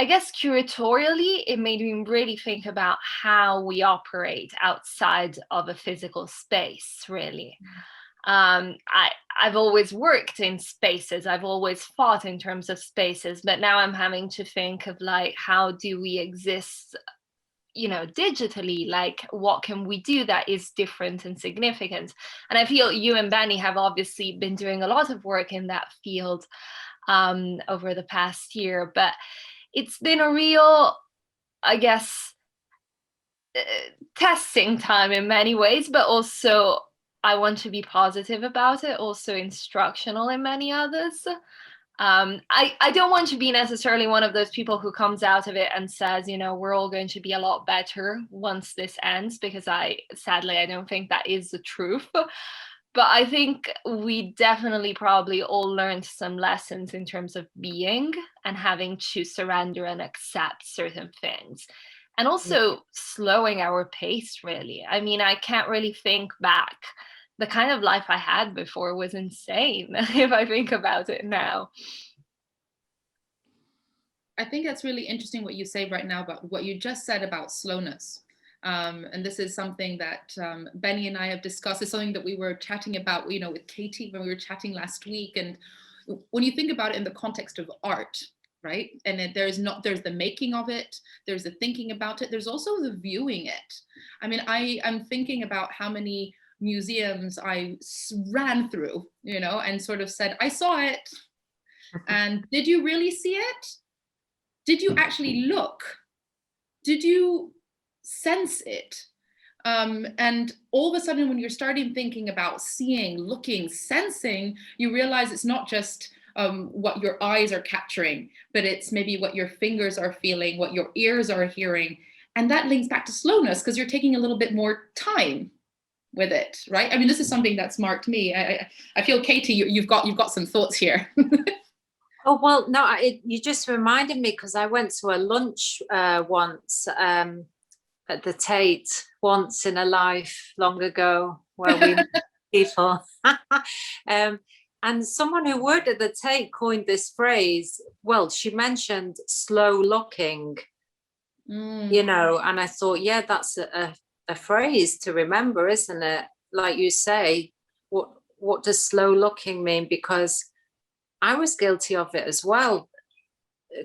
I guess curatorially, it made me really think about how we operate outside of a physical space, really. I've always worked in spaces. I've always thought in terms of spaces, but now I'm having to think of like, how do we exist, you know, digitally? Like, what can we do that is different and significant? And I feel you and Benni have obviously been doing a lot of work in that field over the past year, but it's been a real, I guess, testing time in many ways, but also I want to be positive about it, also instructional in many others. I don't want to be necessarily one of those people who comes out of it and says, you know, we're all going to be a lot better once this ends, because sadly, I don't think that is the truth. But I think we definitely probably all learned some lessons in terms of being and having to surrender and accept certain things. And also slowing our pace, really. I mean, I can't really think back. The kind of life I had before was insane if I think about it now. I think that's really interesting what you say right now about what you just said about slowness. And this is something that Benni and I have discussed. It's something that we were chatting about, you know, with Katy when we were chatting last week. And when you think about it in the context of art, right? And there's the making of it, there's the thinking about it, there's also the viewing it. I mean, I'm thinking about how many museums I ran through, you know, and sort of said, I saw it. And did you really see it? Did you actually look? Did you sense it? And all of a sudden, when you're starting thinking about seeing, looking, sensing, you realize it's not just, what your eyes are capturing, but it's maybe what your fingers are feeling, what your ears are hearing. And that links back to slowness, because you're taking a little bit more time with it, right? I mean, this is something that's marked me. I feel, Katy, you've got some thoughts here. Oh, well, no, you just reminded me, because I went to a lunch once at the Tate, once in a life long ago, where we met people. And someone who worked at the Tate coined this phrase. Well, she mentioned slow looking, you know, and I thought, yeah, that's a phrase to remember, isn't it? Like you say, what does slow looking mean? Because I was guilty of it as well,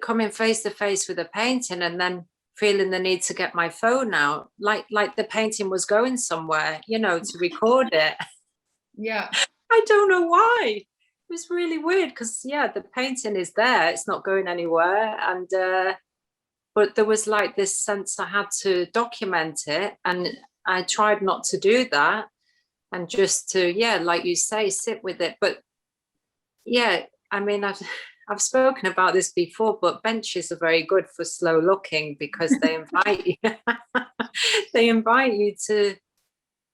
coming face to face with a painting and then feeling the need to get my phone out, like the painting was going somewhere, you know, to record it. Yeah. I don't know why. It was really weird, because yeah, the painting is there, it's not going anywhere. And but there was like this sense I had to document it, and I tried not to do that, and just to, yeah, like you say, sit with it. But yeah, I mean, I've spoken about this before, but benches are very good for slow looking, because they invite you, they invite you to,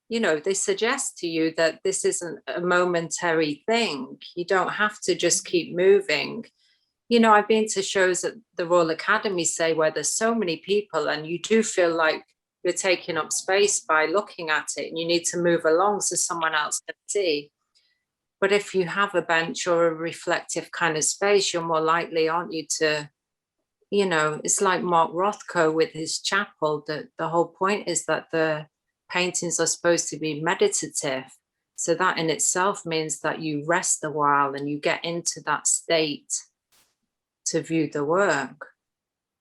you know, they suggest to you that this isn't a momentary thing. You don't have to just keep moving. You know, I've been to shows at the Royal Academy, say, where there's so many people, and you do feel like you're taking up space by looking at it, and you need to move along so someone else can see. But if you have a bench or a reflective kind of space, you're more likely, aren't you, to, you know, it's like Mark Rothko with his chapel. The whole point is that the paintings are supposed to be meditative. So that in itself means that you rest a while and you get into that state to view the work.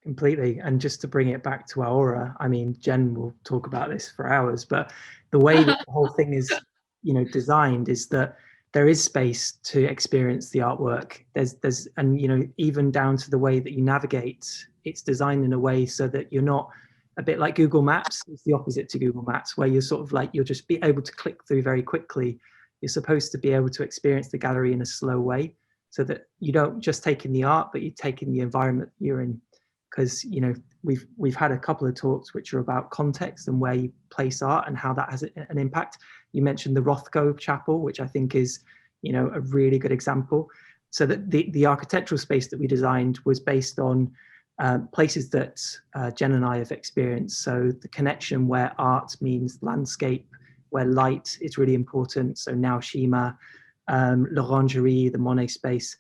Completely. And just to bring it back to AORA, I mean, Jenn will talk about this for hours, but the way that the whole thing is, you know, designed is that there is space to experience the artwork. There's and, you know, even down to the way that you navigate, it's designed in a way so that you're not a bit like Google Maps. It's the opposite to Google Maps, where you're sort of like, you'll just be able to click through very quickly. You're supposed to be able to experience the gallery in a slow way, so that you don't just take in the art, but you take in the environment you're in. Because, you know, we've had a couple of talks which are about context and where you place art and how that has an impact. You mentioned the Rothko Chapel, which I think is, you know, a really good example. So that the architectural space that we designed was based on places that Jenn and I have experienced. So the connection where art means landscape, where light is really important. So Naoshima, l'Orangerie, the Monet space.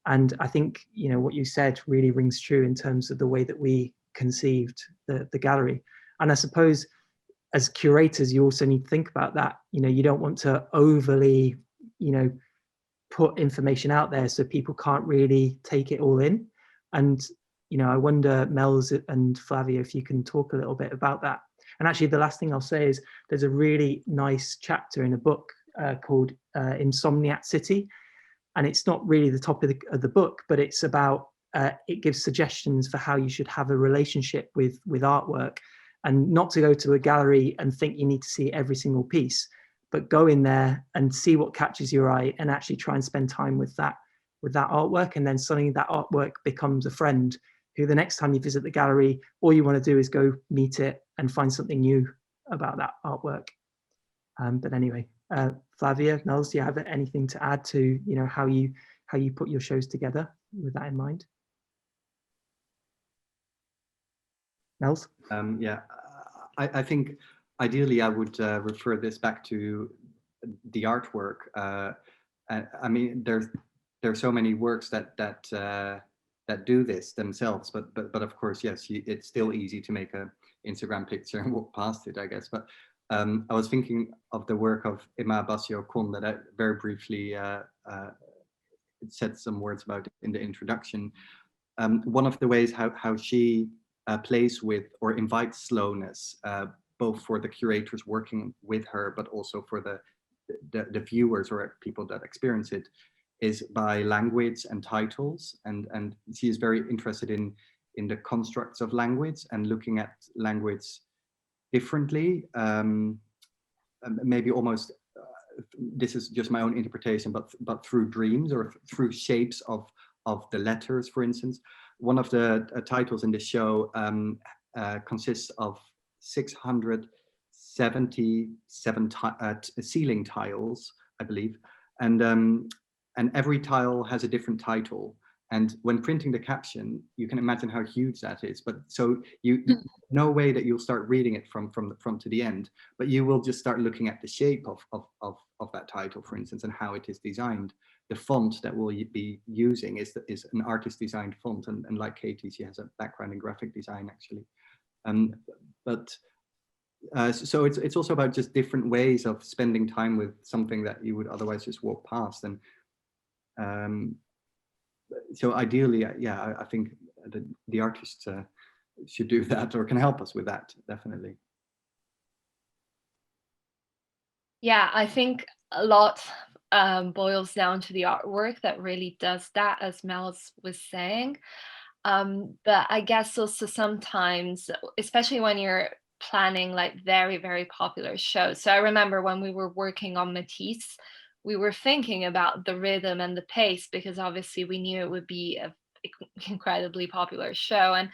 And I think, you know, what you said really rings true in terms of the way that we conceived the gallery. And I suppose as curators, you also need to think about that. You know, you don't want to overly, you know, put information out there so people can't really take it all in. And, you know, I wonder, Mels and Flavia, if you can talk a little bit about that. And actually, the last thing I'll say is there's a really nice chapter in a book called Insomniac City. And it's not really the top of the book, but it's about, it gives suggestions for how you should have a relationship with artwork, and not to go to a gallery and think you need to see every single piece, but go in there and see what catches your eye and actually try and spend time with that artwork. And then suddenly that artwork becomes a friend who the next time you visit the gallery, all you want to do is go meet it and find something new about that artwork. But anyway, Flavia, Mels, do you have anything to add to, you know, how you put your shows together with that in mind? Mels? Yeah, I think ideally I would refer this back to the artwork. I mean, there are so many works that do this themselves, but of course, yes, it's still easy to make a Instagram picture and walk past it, I guess. But I was thinking of the work of Abbasio that I very briefly said some words about in the introduction. One of the ways how she plays with or invites slowness, both for the curators working with her, but also for the viewers or people that experience it, is by language and titles. And she is very interested in the constructs of language and looking at language differently, maybe almost this is just my own interpretation, but through dreams or through shapes of the letters, for instance. One of the titles in the show consists of 677 ceiling tiles, I believe, and every tile has a different title. And when printing the caption, you can imagine how huge that is. But so you no way that you'll start reading it from the front to the end, but you will just start looking at the shape of that title, for instance, and how it is designed. The font that we'll be using is an artist designed font, and like Katy, she has a background in graphic design actually. So it's also about just different ways of spending time with something that you would otherwise just walk past. And so ideally, yeah, I think the artists should do that, or can help us with that, definitely. Yeah, I think a lot boils down to the artwork that really does that, as Mels was saying. But I guess also sometimes, especially when you're planning like very, very popular shows. So I remember when we were working on Matisse, we were thinking about the rhythm and the pace, because obviously we knew it would be an incredibly popular show. And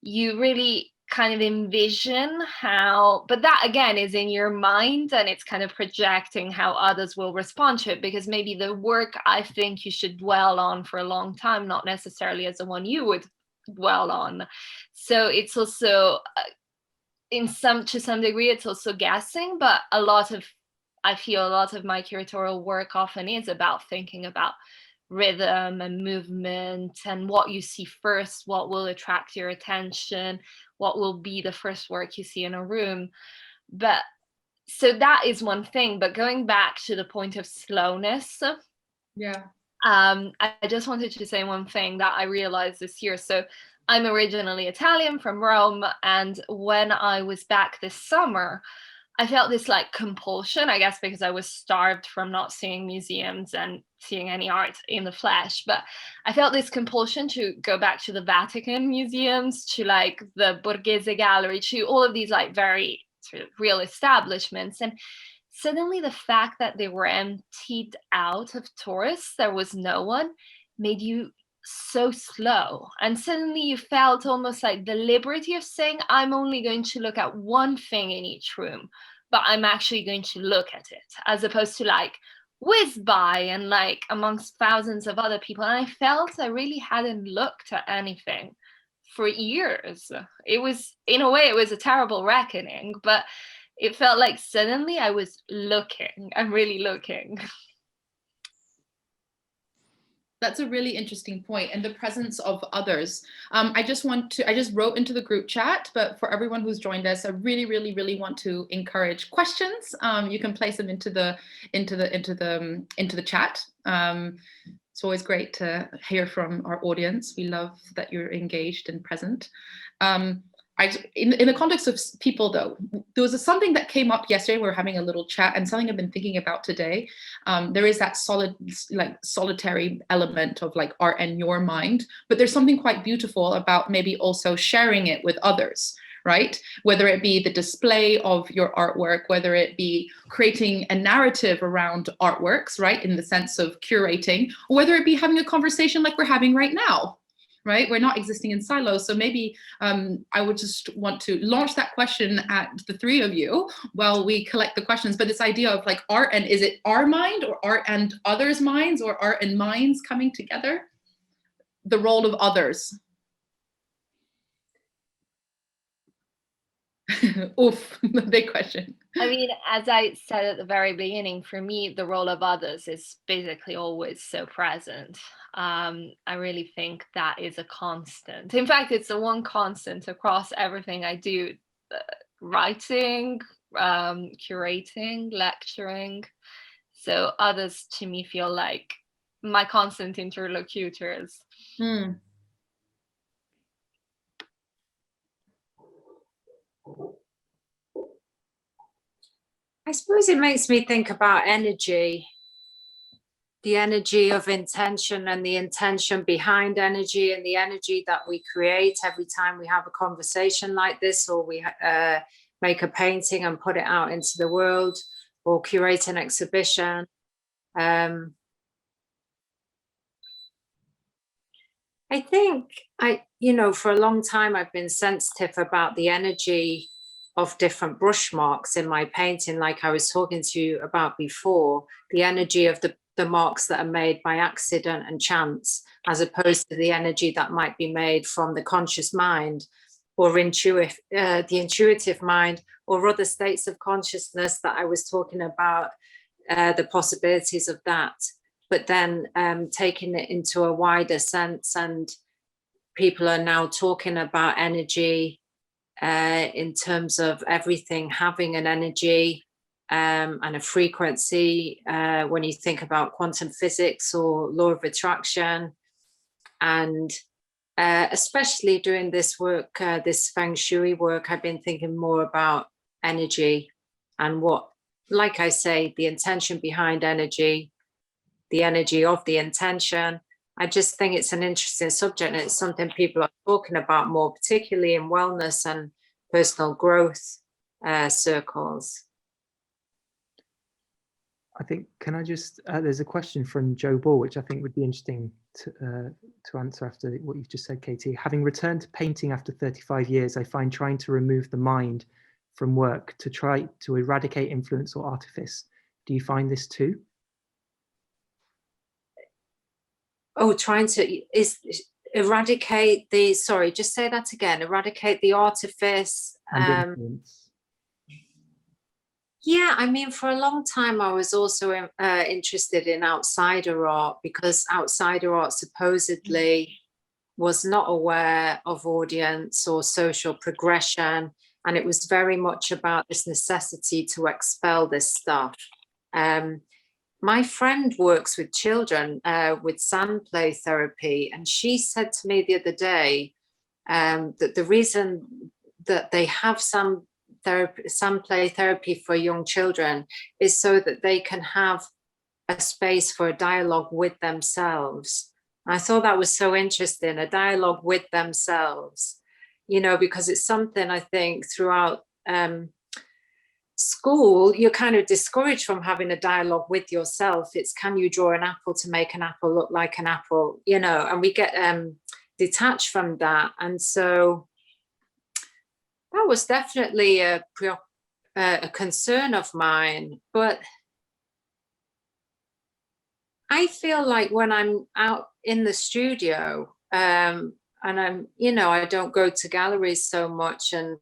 you really kind of envision how, but that again is in your mind, and it's kind of projecting how others will respond to it, because maybe the work I think you should dwell on for a long time, not necessarily as the one you would dwell on. So it's also to some degree it's also guessing, but I feel a lot of my curatorial work often is about thinking about rhythm and movement and what you see first, what will attract your attention, what will be the first work you see in a room. But so that is one thing. But going back to the point of slowness, yeah, I just wanted to say one thing that I realized this year. So I'm originally Italian from Rome, and when I was back this summer, I felt this like compulsion, I guess, because I was starved from not seeing museums and seeing any art in the flesh. But I felt this compulsion to go back to the Vatican museums, to like the Borghese Gallery, to all of these like very sort of real establishments. And suddenly the fact that they were emptied out of tourists, there was no one, made you so slow. And suddenly you felt almost like the liberty of saying, I'm only going to look at one thing in each room, but I'm actually going to look at it, as opposed to like whiz by and like amongst thousands of other people. And I felt I really hadn't looked at anything for years. It was, in a way, it was a terrible reckoning, but it felt like suddenly I was looking, I'm really looking. That's a really interesting point, and the presence of others. I just wrote into the group chat, but for everyone who's joined us, I really, really, really want to encourage questions. You can place them into the chat. It's always great to hear from our audience. We love that you're engaged and present. In the context of people, though, there was something that came up yesterday. We were having a little chat, and something I've been thinking about today. There is that solitary element of like art in your mind, but there's something quite beautiful about maybe also sharing it with others, right? Whether it be the display of your artwork, whether it be creating a narrative around artworks, right, in the sense of curating, or whether it be having a conversation like we're having right now. Right? We're not existing in silos. So maybe I would just want to launch that question at the three of you while we collect the questions. But this idea of like art, and is it our mind or art and others' minds, or art and minds coming together? The role of others. Oof, big question. I mean, as I said at the very beginning, for me, the role of others is basically always so present. I really think that is a constant. In fact, it's the one constant across everything I do, writing, curating, lecturing. So others to me feel like my constant interlocutors. I suppose it makes me think about energy, the energy of intention and the intention behind energy, and the energy that we create every time we have a conversation like this, or we make a painting and put it out into the world, or curate an exhibition. I think for a long time, I've been sensitive about the energy of different brush marks in my painting, like I was talking to you about before, the energy of the marks that are made by accident and chance, as opposed to the energy that might be made from the conscious mind or the intuitive mind, or other states of consciousness that I was talking about, the possibilities of that. But then taking it into a wider sense, and people are now talking about energy in terms of everything having an energy and a frequency, when you think about quantum physics or law of attraction. And especially doing this work, this Feng Shui work, I've been thinking more about energy and what, like I say, the intention behind energy, the energy of the intention. I just think it's an interesting subject, and it's something people are talking about more, particularly in wellness and personal growth circles. I think, can I just, there's a question from Joe Ball, which I think would be interesting to answer after what you've just said, Katie. Having returned to painting after 35 years, I find trying to remove the mind from work to try to eradicate influence or artifice. Do you find this too? Oh, trying to eradicate the, sorry, just say that again, eradicate the artifice. And influence. Yeah, I mean, for a long time, I was also interested in outsider art, because outsider art supposedly was not aware of audience or social progression. And it was very much about this necessity to expel this stuff. My friend works with children with sand play therapy, and she said to me the other day that the reason that they have sand play therapy for young children is so that they can have a space for a dialogue with themselves. I thought that was so interesting, a dialogue with themselves, because it's something I think throughout school, you're kind of discouraged from having a dialogue with yourself. It's, can you draw an apple to make an apple look like an apple, and we get detached from that. And so that was definitely a concern of mine. But I feel like when I'm out in the studio, and I'm, I don't go to galleries so much, and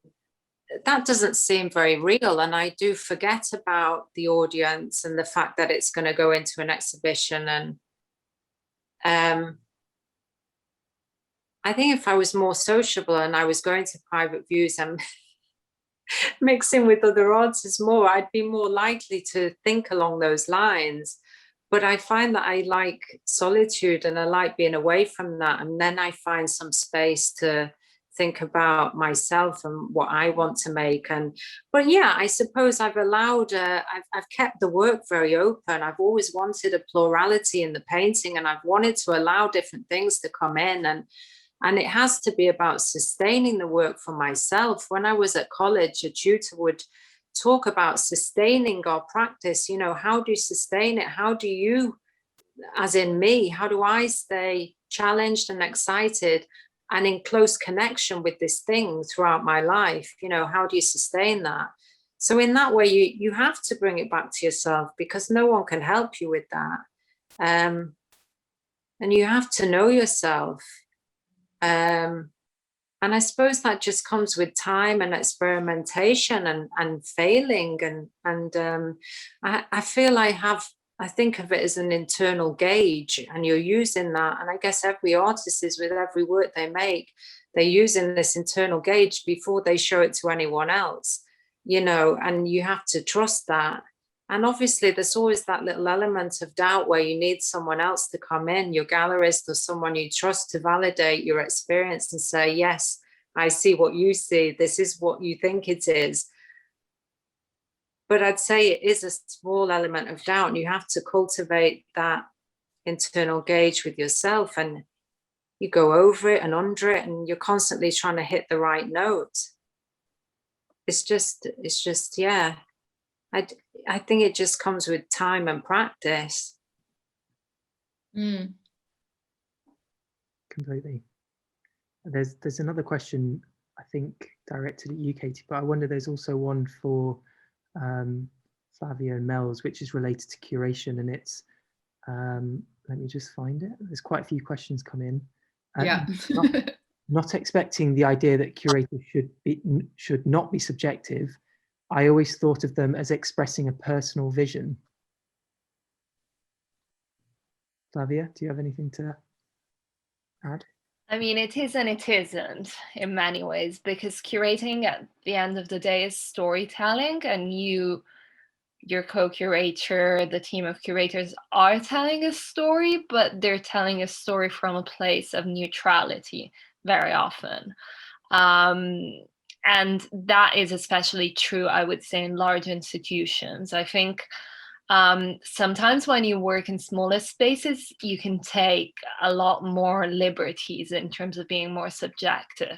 that doesn't seem very real. And I do forget about the audience and the fact that it's going to go into an exhibition. And I think if I was more sociable and I was going to private views and mixing with other artists more, I'd be more likely to think along those lines. But I find that I like solitude and I like being away from that. And then I find some space to think about myself and what I want to make. But yeah, I suppose I've allowed, I've kept the work very open. I've always wanted a plurality in the painting, and I've wanted to allow different things to come in. And it has to be about sustaining the work for myself. When I was at college, a tutor would talk about sustaining our practice. How do you sustain it? How do you, as in me, how do I stay challenged and excited and in close connection with this thing throughout my life? How do you sustain that? So in that way, you have to bring it back to yourself, because no one can help you with that. And you have to know yourself. And I suppose that just comes with time and experimentation and failing. And I feel I think of it as an internal gauge, and you're using that. And I guess every artist is, with every work they make, they're using this internal gauge before they show it to anyone else, and you have to trust that. And obviously there's always that little element of doubt where you need someone else to come in, your gallerist or someone you trust, to validate your experience and say, yes, I see what you see. This is what you think it is. But I'd say it is a small element of doubt, and you have to cultivate that internal gauge with yourself, and you go over it and under it, and you're constantly trying to hit the right note. It's just, yeah. I think it just comes with time and practice. Completely. There's another question, I think, directed at you, Katie, but I wonder there's also one for Flavia and Mels, which is related to curation, and it's, let me just find it. There's quite a few questions come in. Yeah. Not expecting the idea that curators should not be subjective, I always thought of them as expressing a personal vision. Flavia, do you have anything to add? I mean, it is and it isn't in many ways, because curating at the end of the day is storytelling, and your co-curator, the team of curators are telling a story, but they're telling a story from a place of neutrality very often. And that is especially true, I would say, in large institutions. I think sometimes when you work in smaller spaces, you can take a lot more liberties in terms of being more subjective.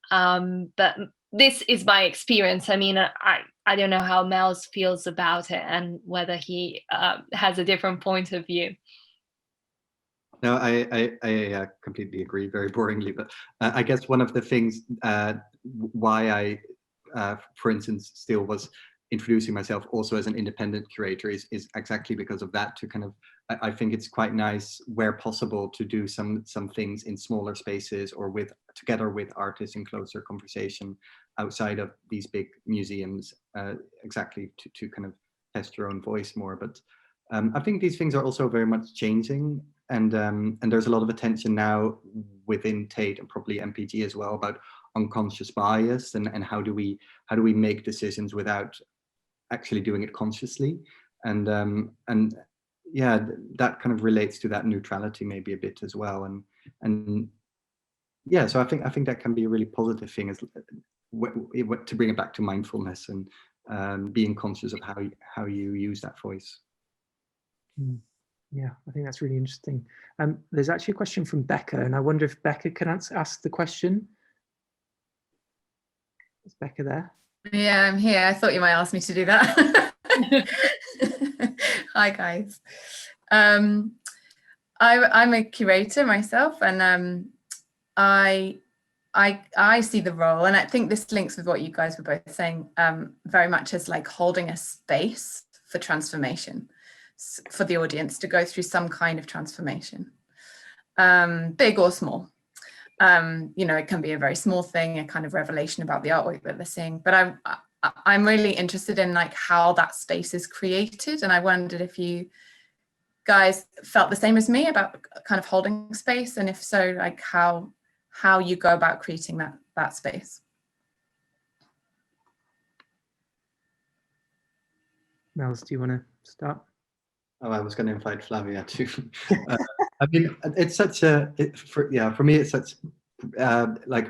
But this is my experience. I mean, I don't know how Mels feels about it and whether he has a different point of view. No, I completely agree, very boringly. But I guess one of the things why I, for instance, still was introducing myself also as an independent curator is exactly because of that, to kind of, I think it's quite nice where possible to do some things in smaller spaces or together with artists in closer conversation outside of these big museums, exactly to kind of test your own voice more. But I think these things are also very much changing, and there's a lot of attention now within Tate and probably MPG as well about unconscious bias and how do we make decisions without actually doing it consciously, and yeah, that kind of relates to that neutrality maybe a bit as well, and yeah, so I think that can be a really positive thing, as to bring it back to mindfulness and being conscious of how you use that voice. Yeah, I think that's really interesting. There's actually a question from Becca, and I wonder if Becca can ask the question. Is Becca there? Yeah, I'm here. I thought you might ask me to do that. Hi, guys. I'm a curator myself, and I see the role, and I think this links with what you guys were both saying, very much as like holding a space for transformation, for the audience to go through some kind of transformation, big or small. You know, it can be a very small thing, a kind of revelation about the artwork that they're seeing, but I'm really interested in like how that space is created, and I wondered if you guys felt the same as me about kind of holding space, and if so, like how you go about creating that space. Mels, do you want to start? Oh, I was going to invite Flavia too. I mean, it's such a, for me, it's such, like,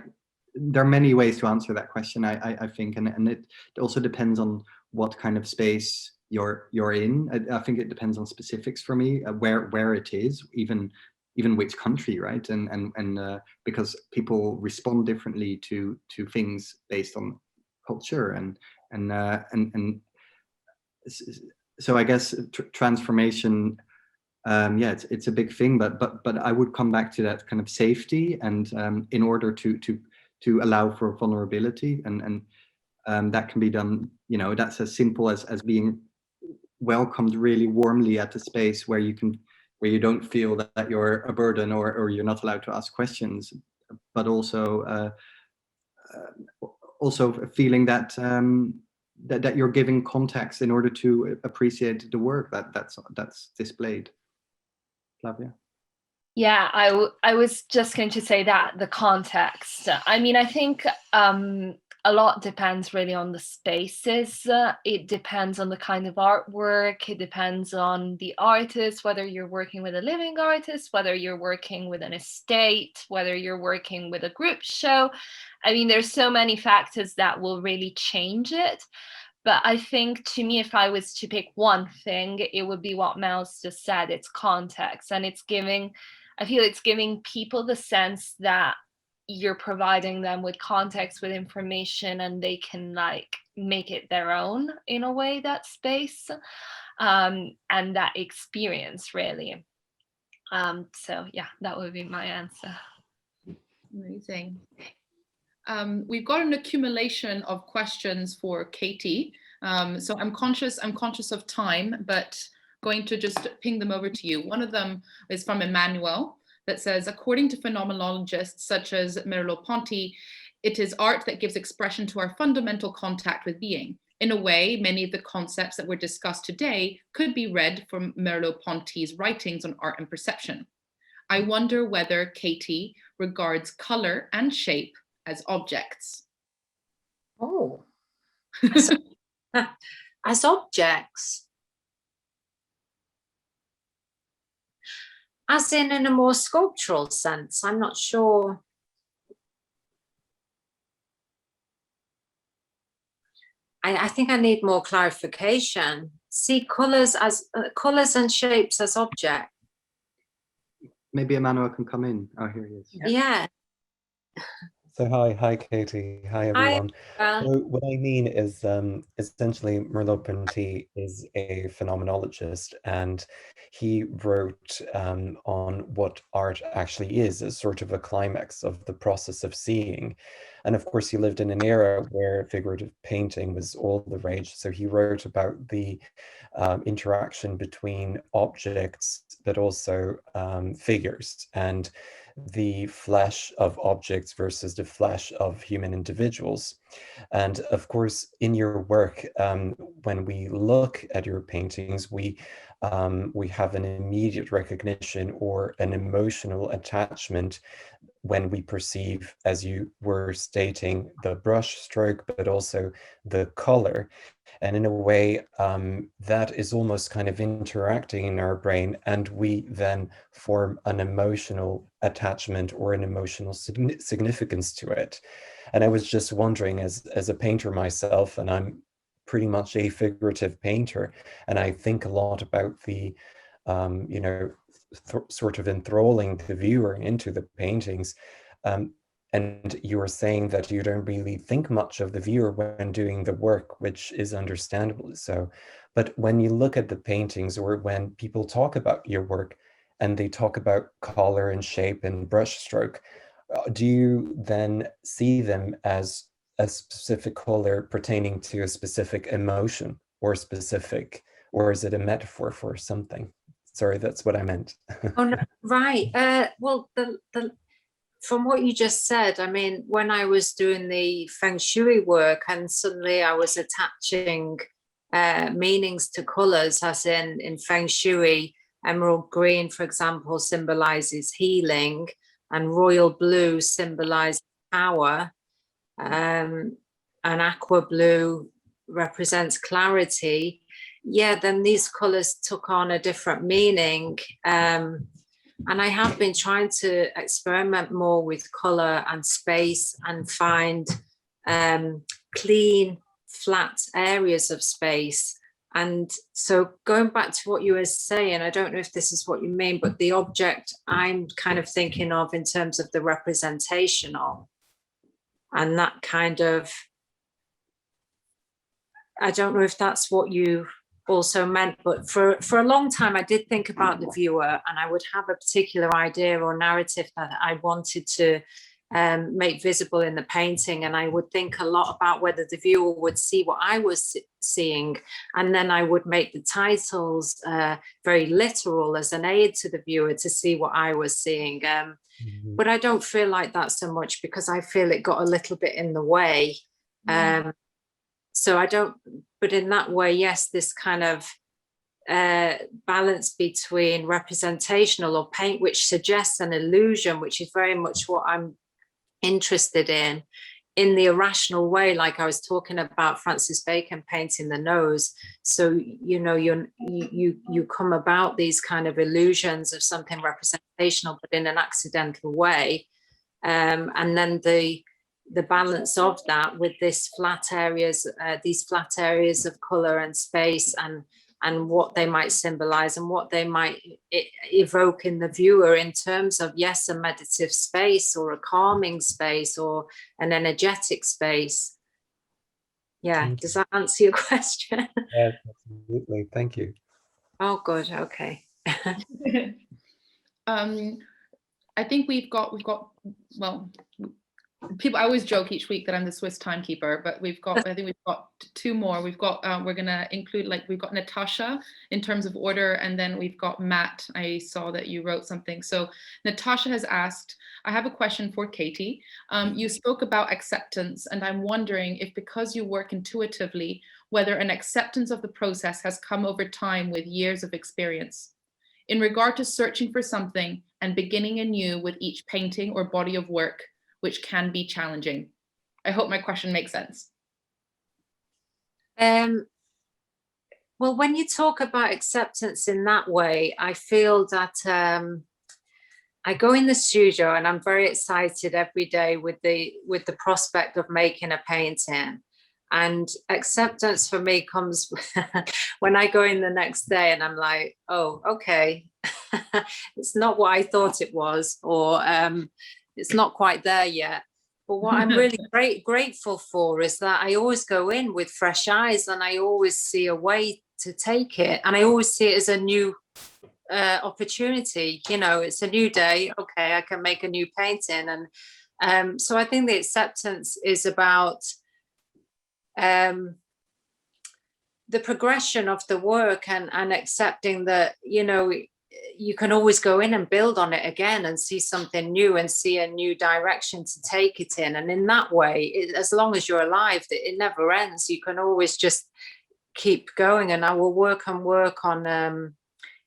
there are many ways to answer that question, I think, and it also depends on what kind of space you're in. I think it depends on specifics for me, where it is, even which country, right? And because people respond differently to things based on culture and so I guess transformation, yeah, it's a big thing, but I would come back to that kind of safety, and in order to allow for vulnerability, and that can be done, you know, that's as simple as being welcomed really warmly at a space where you don't feel that you're a burden or you're not allowed to ask questions, but also feeling that that you're giving context in order to appreciate the work that's displayed. Flavia? Yeah, I was just going to say that, the context. I mean, I think a lot depends really on the spaces. It depends on the kind of artwork. It depends on the artist, whether you're working with a living artist, whether you're working with an estate, whether you're working with a group show. I mean, there's so many factors that will really change it. But I think, to me, if I was to pick one thing, it would be what Mels just said. It's context, and I feel it's giving people the sense that you're providing them with context, with information, and they can like make it their own in a way, that space and that experience really. So yeah, that would be my answer. Amazing. We've got an accumulation of questions for Katy. So I'm conscious of time, but going to just ping them over to you. One of them is from Emmanuel that says, according to phenomenologists such as Merleau-Ponty, it is art that gives expression to our fundamental contact with being. In a way, many of the concepts that were discussed today could be read from Merleau-Ponty's writings on art and perception. I wonder whether Katy regards color and shape as objects. Oh, as objects. As in a more sculptural sense, I'm not sure. I think I need more clarification. See colours and shapes as objects. Maybe Emmanuel can come in. Oh, here he is. Yeah. So hi Katy, hi everyone. So what I mean is essentially Merleau-Ponty is a phenomenologist, and he wrote on what art actually is as sort of a climax of the process of seeing. And of course he lived in an era where figurative painting was all the rage. So he wrote about the interaction between objects, but also figures, and the flesh of objects versus the flesh of human individuals. And of course, in your work, when we look at your paintings, we have an immediate recognition or an emotional attachment when we perceive, as you were stating, the brush stroke, but also the color. And in a way, that is almost kind of interacting in our brain, and we then form an emotional attachment or an emotional significance to it. And I was just wondering, as a painter myself, and I'm pretty much a figurative painter, and I think a lot about the, you know, sort of enthralling the viewer into the paintings. And you were saying that you don't really think much of the viewer when doing the work, which is understandable so. But when you look at the paintings, or when people talk about your work and they talk about color and shape and brushstroke, do you then see them as a specific color pertaining to a specific emotion or is it a metaphor for something? Sorry, that's what I meant. Oh, no, right. Well, from what you just said, I mean, when I was doing the Feng Shui work and suddenly I was attaching meanings to colors, as in Feng Shui, emerald green, for example, symbolizes healing, and royal blue symbolizes power, and aqua blue represents clarity. Yeah, then these colors took on a different meaning. And I have been trying to experiment more with color and space and find clean, flat areas of space. And so going back to what you were saying, I don't know if this is what you mean, but the object I'm kind of thinking of in terms of the representational, and that kind of, I don't know if that's what you also meant, but for a long time I did think about the viewer, and I would have a particular idea or narrative that I wanted to make visible in the painting, and I would think a lot about whether the viewer would see what I was seeing, and then I would make the titles very literal as an aid to the viewer to see what I was seeing. But I don't feel like that so much, because I feel it got a little bit in the way. So I don't, but in that way, yes, this kind of balance between representational or paint, which suggests an illusion, which is very much what I'm interested in the irrational way, like I was talking about Francis Bacon painting the nose. So, you know, you come about these kind of illusions of something representational, but in an accidental way. And then the balance of that with these flat areas of color and space, and and what they might symbolize and what they might evoke in the viewer in terms of, yes, a meditative space or a calming space or an energetic space. Yeah, does that answer your question? Yes, absolutely. Thank you. Oh, good. Okay. I think we've got well, people, I always joke each week that I'm the Swiss timekeeper, but I think we've got two more. We've got we're gonna include, like, we've got Natasha in terms of order, and then we've got Matt. I saw that you wrote something. So Natasha has asked, I have a question for Katy. You spoke about acceptance, and I'm wondering if, because you work intuitively, whether an acceptance of the process has come over time with years of experience. In regard to searching for something and beginning anew with each painting or body of work, which can be challenging. I hope my question makes sense. Well, when you talk about acceptance in that way, I feel that I go in the studio and I'm very excited every day with the prospect of making a painting. And acceptance for me comes when I go in the next day and I'm like, oh, okay, it's not what I thought it was, or it's not quite there yet. But what I'm really grateful for is that I always go in with fresh eyes and I always see a way to take it. And I always see it as a new opportunity. You know, it's a new day. Okay, I can make a new painting. And so I think the acceptance is about the progression of the work and accepting that, you know, you can always go in and build on it again and see something new and see a new direction to take it in. And in that way, as long as you're alive, it never ends. You can always just keep going. And I will work on,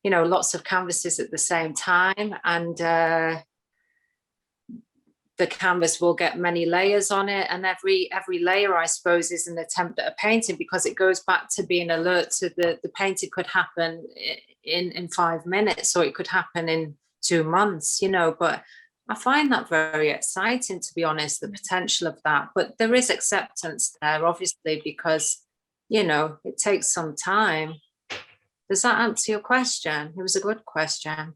you know, lots of canvases at the same time. And the canvas will get many layers on it, and every layer, I suppose, is an attempt at a painting, because it goes back to being alert to the painting could happen in 5 minutes, or it could happen in 2 months, you know. But I find that very exciting, to be honest, the potential of that. But there is acceptance there, obviously, because, you know, it takes some time. Does that answer your question? It was a good question.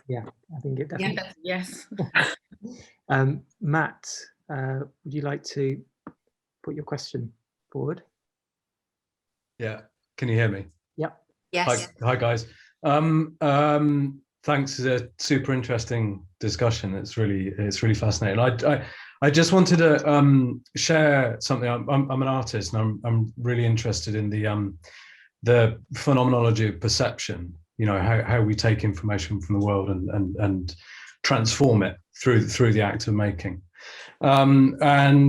Yeah, I think it definitely. Yes. Matt, would you like to put your question forward? Yeah, can you hear me? Yep. Yes. Hi guys. Thanks. It's a super interesting discussion. It's really fascinating. I just wanted to share something. I'm an artist, and I'm really interested in the phenomenology of perception. You know, how we take information from the world and transform it through the act of making. I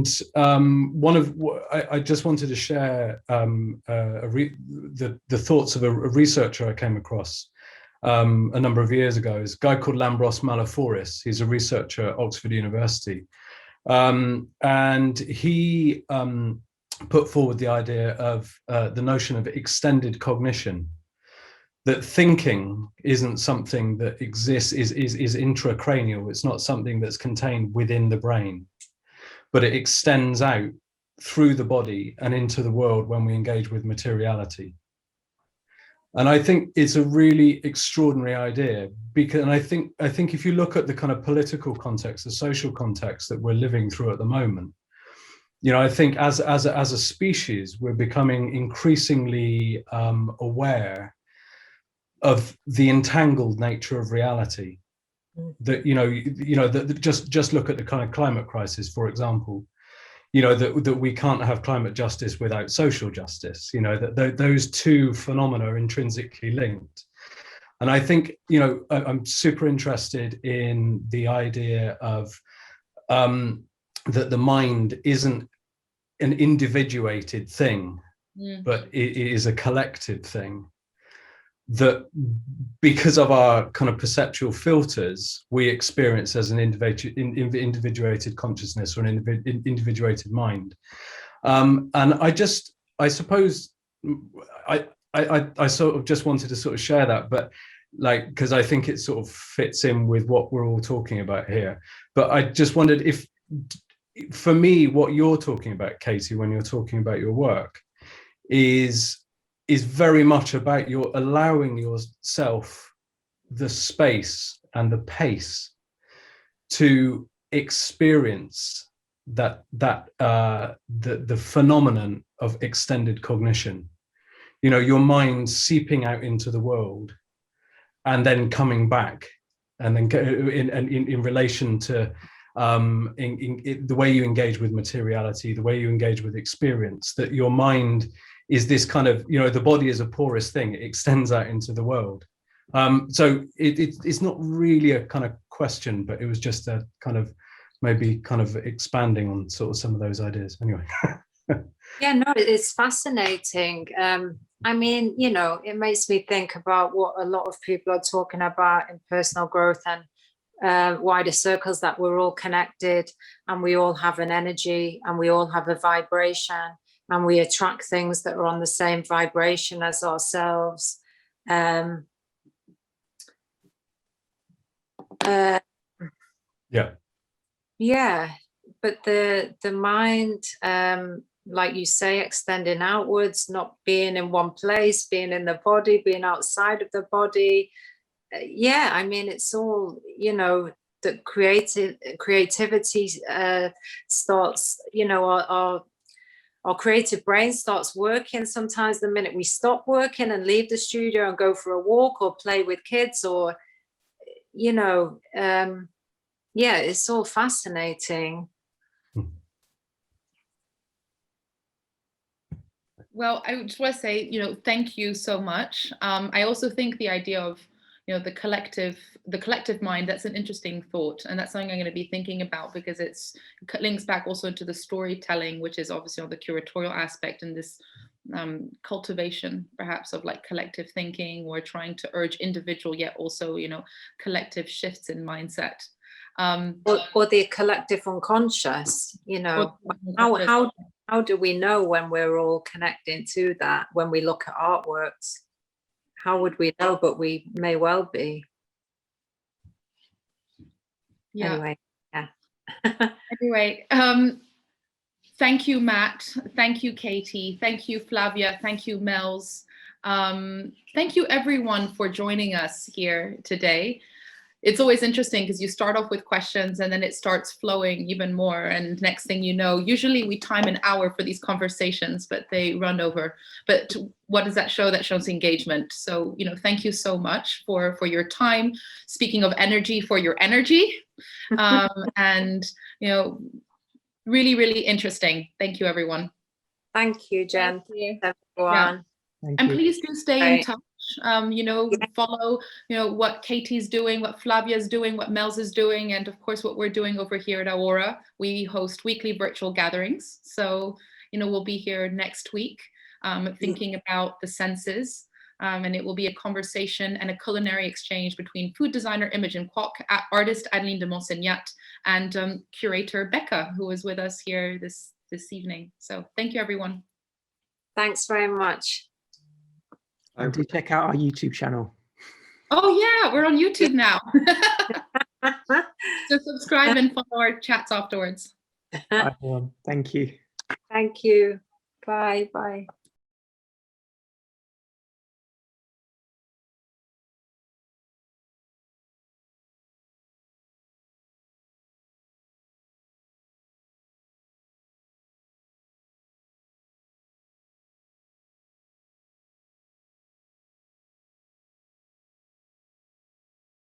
just wanted to share the thoughts of a researcher I came across a number of years ago. Is a guy called Lambros Malaforis. He's a researcher at Oxford University, and he put forward the idea of the notion of extended cognition. That thinking isn't something that exists, is intracranial. It's not something that's contained within the brain, but it extends out through the body and into the world when we engage with materiality. And I think it's a really extraordinary idea, because, and I think if you look at the kind of political context, the social context that we're living through at the moment, you know, I think as a species, we're becoming increasingly aware of the entangled nature of reality. That that just look at the kind of climate crisis, for example. You know, that we can't have climate justice without social justice. You know, that those two phenomena are intrinsically linked. And I think, you know, I'm super interested in the idea of that the mind isn't an individuated thing, but it is a collective thing. That because of our kind of perceptual filters, we experience as an individuated consciousness or an individuated mind. And I suppose I sort of just wanted to sort of share that, but like, because I think it sort of fits in with what we're all talking about here. But I just wondered if, for me, what you're talking about, Katy, when you're talking about your work, is very much about your allowing yourself the space and the pace to experience the phenomenon of extended cognition. You know, your mind seeping out into the world and then coming back, and then in relation to the way you engage with materiality, the way you engage with experience, that your mind is this kind of, you know, the body is a porous thing, it extends out into the world. So it's not really a kind of question, but it was just a kind of maybe kind of expanding on sort of some of those ideas. Anyway. Yeah, no, it's fascinating. I mean, you know, it makes me think about what a lot of people are talking about in personal growth and wider circles, that we're all connected and we all have an energy and we all have a vibration and we attract things that are on the same vibration as ourselves. Yeah, but the mind, like you say, extending outwards, not being in one place, being in the body, being outside of the body. Yeah, I mean, it's all, you know, the creativity starts, you know, our creative brain starts working sometimes the minute we stop working and leave the studio and go for a walk or play with kids, or, you know, yeah, it's all fascinating. Well, I just want to say, you know, thank you so much. I also think the idea of, you know, the collective mind, that's an interesting thought. And that's something I'm going to be thinking about, because it links back also to the storytelling, which is obviously on the curatorial aspect, and this cultivation perhaps of like collective thinking, or trying to urge individual yet also, you know, collective shifts in mindset. Or the collective unconscious, you know, how do we know when we're all connecting to that? When we look at artworks, how would we know? But we may well be. Yeah. Anyway, yeah. Anyway, thank you, Matt. Thank you, Katy. Thank you, Flavia. Thank you, Mels. Thank you, everyone, for joining us here today. It's always interesting because you start off with questions and then it starts flowing even more. And next thing you know, usually we time an hour for these conversations, but they run over. But what does that show? That shows engagement. So, you know, thank you so much for your time. Speaking of energy, for your energy. And, you know, really, really interesting. Thank you, everyone. Thank you, Jen. Thank you. Everyone. Yeah. And please do stay in touch. You know, follow, you know, what Katy's doing, what Flavia's doing, what Mels is doing, and of course what we're doing over here at AORA. We host weekly virtual gatherings. So, you know, we'll be here next week thinking about the senses. And it will be a conversation and a culinary exchange between food designer Imogen Kwok, artist Adeline de Monsignac, and curator Becca, who is with us here this evening. So thank you, everyone. Thanks very much. And do check out our YouTube channel. Oh yeah, we're on YouTube now. So subscribe and follow our chats afterwards. Bye, everyone. Thank you. Thank you. Bye. Bye.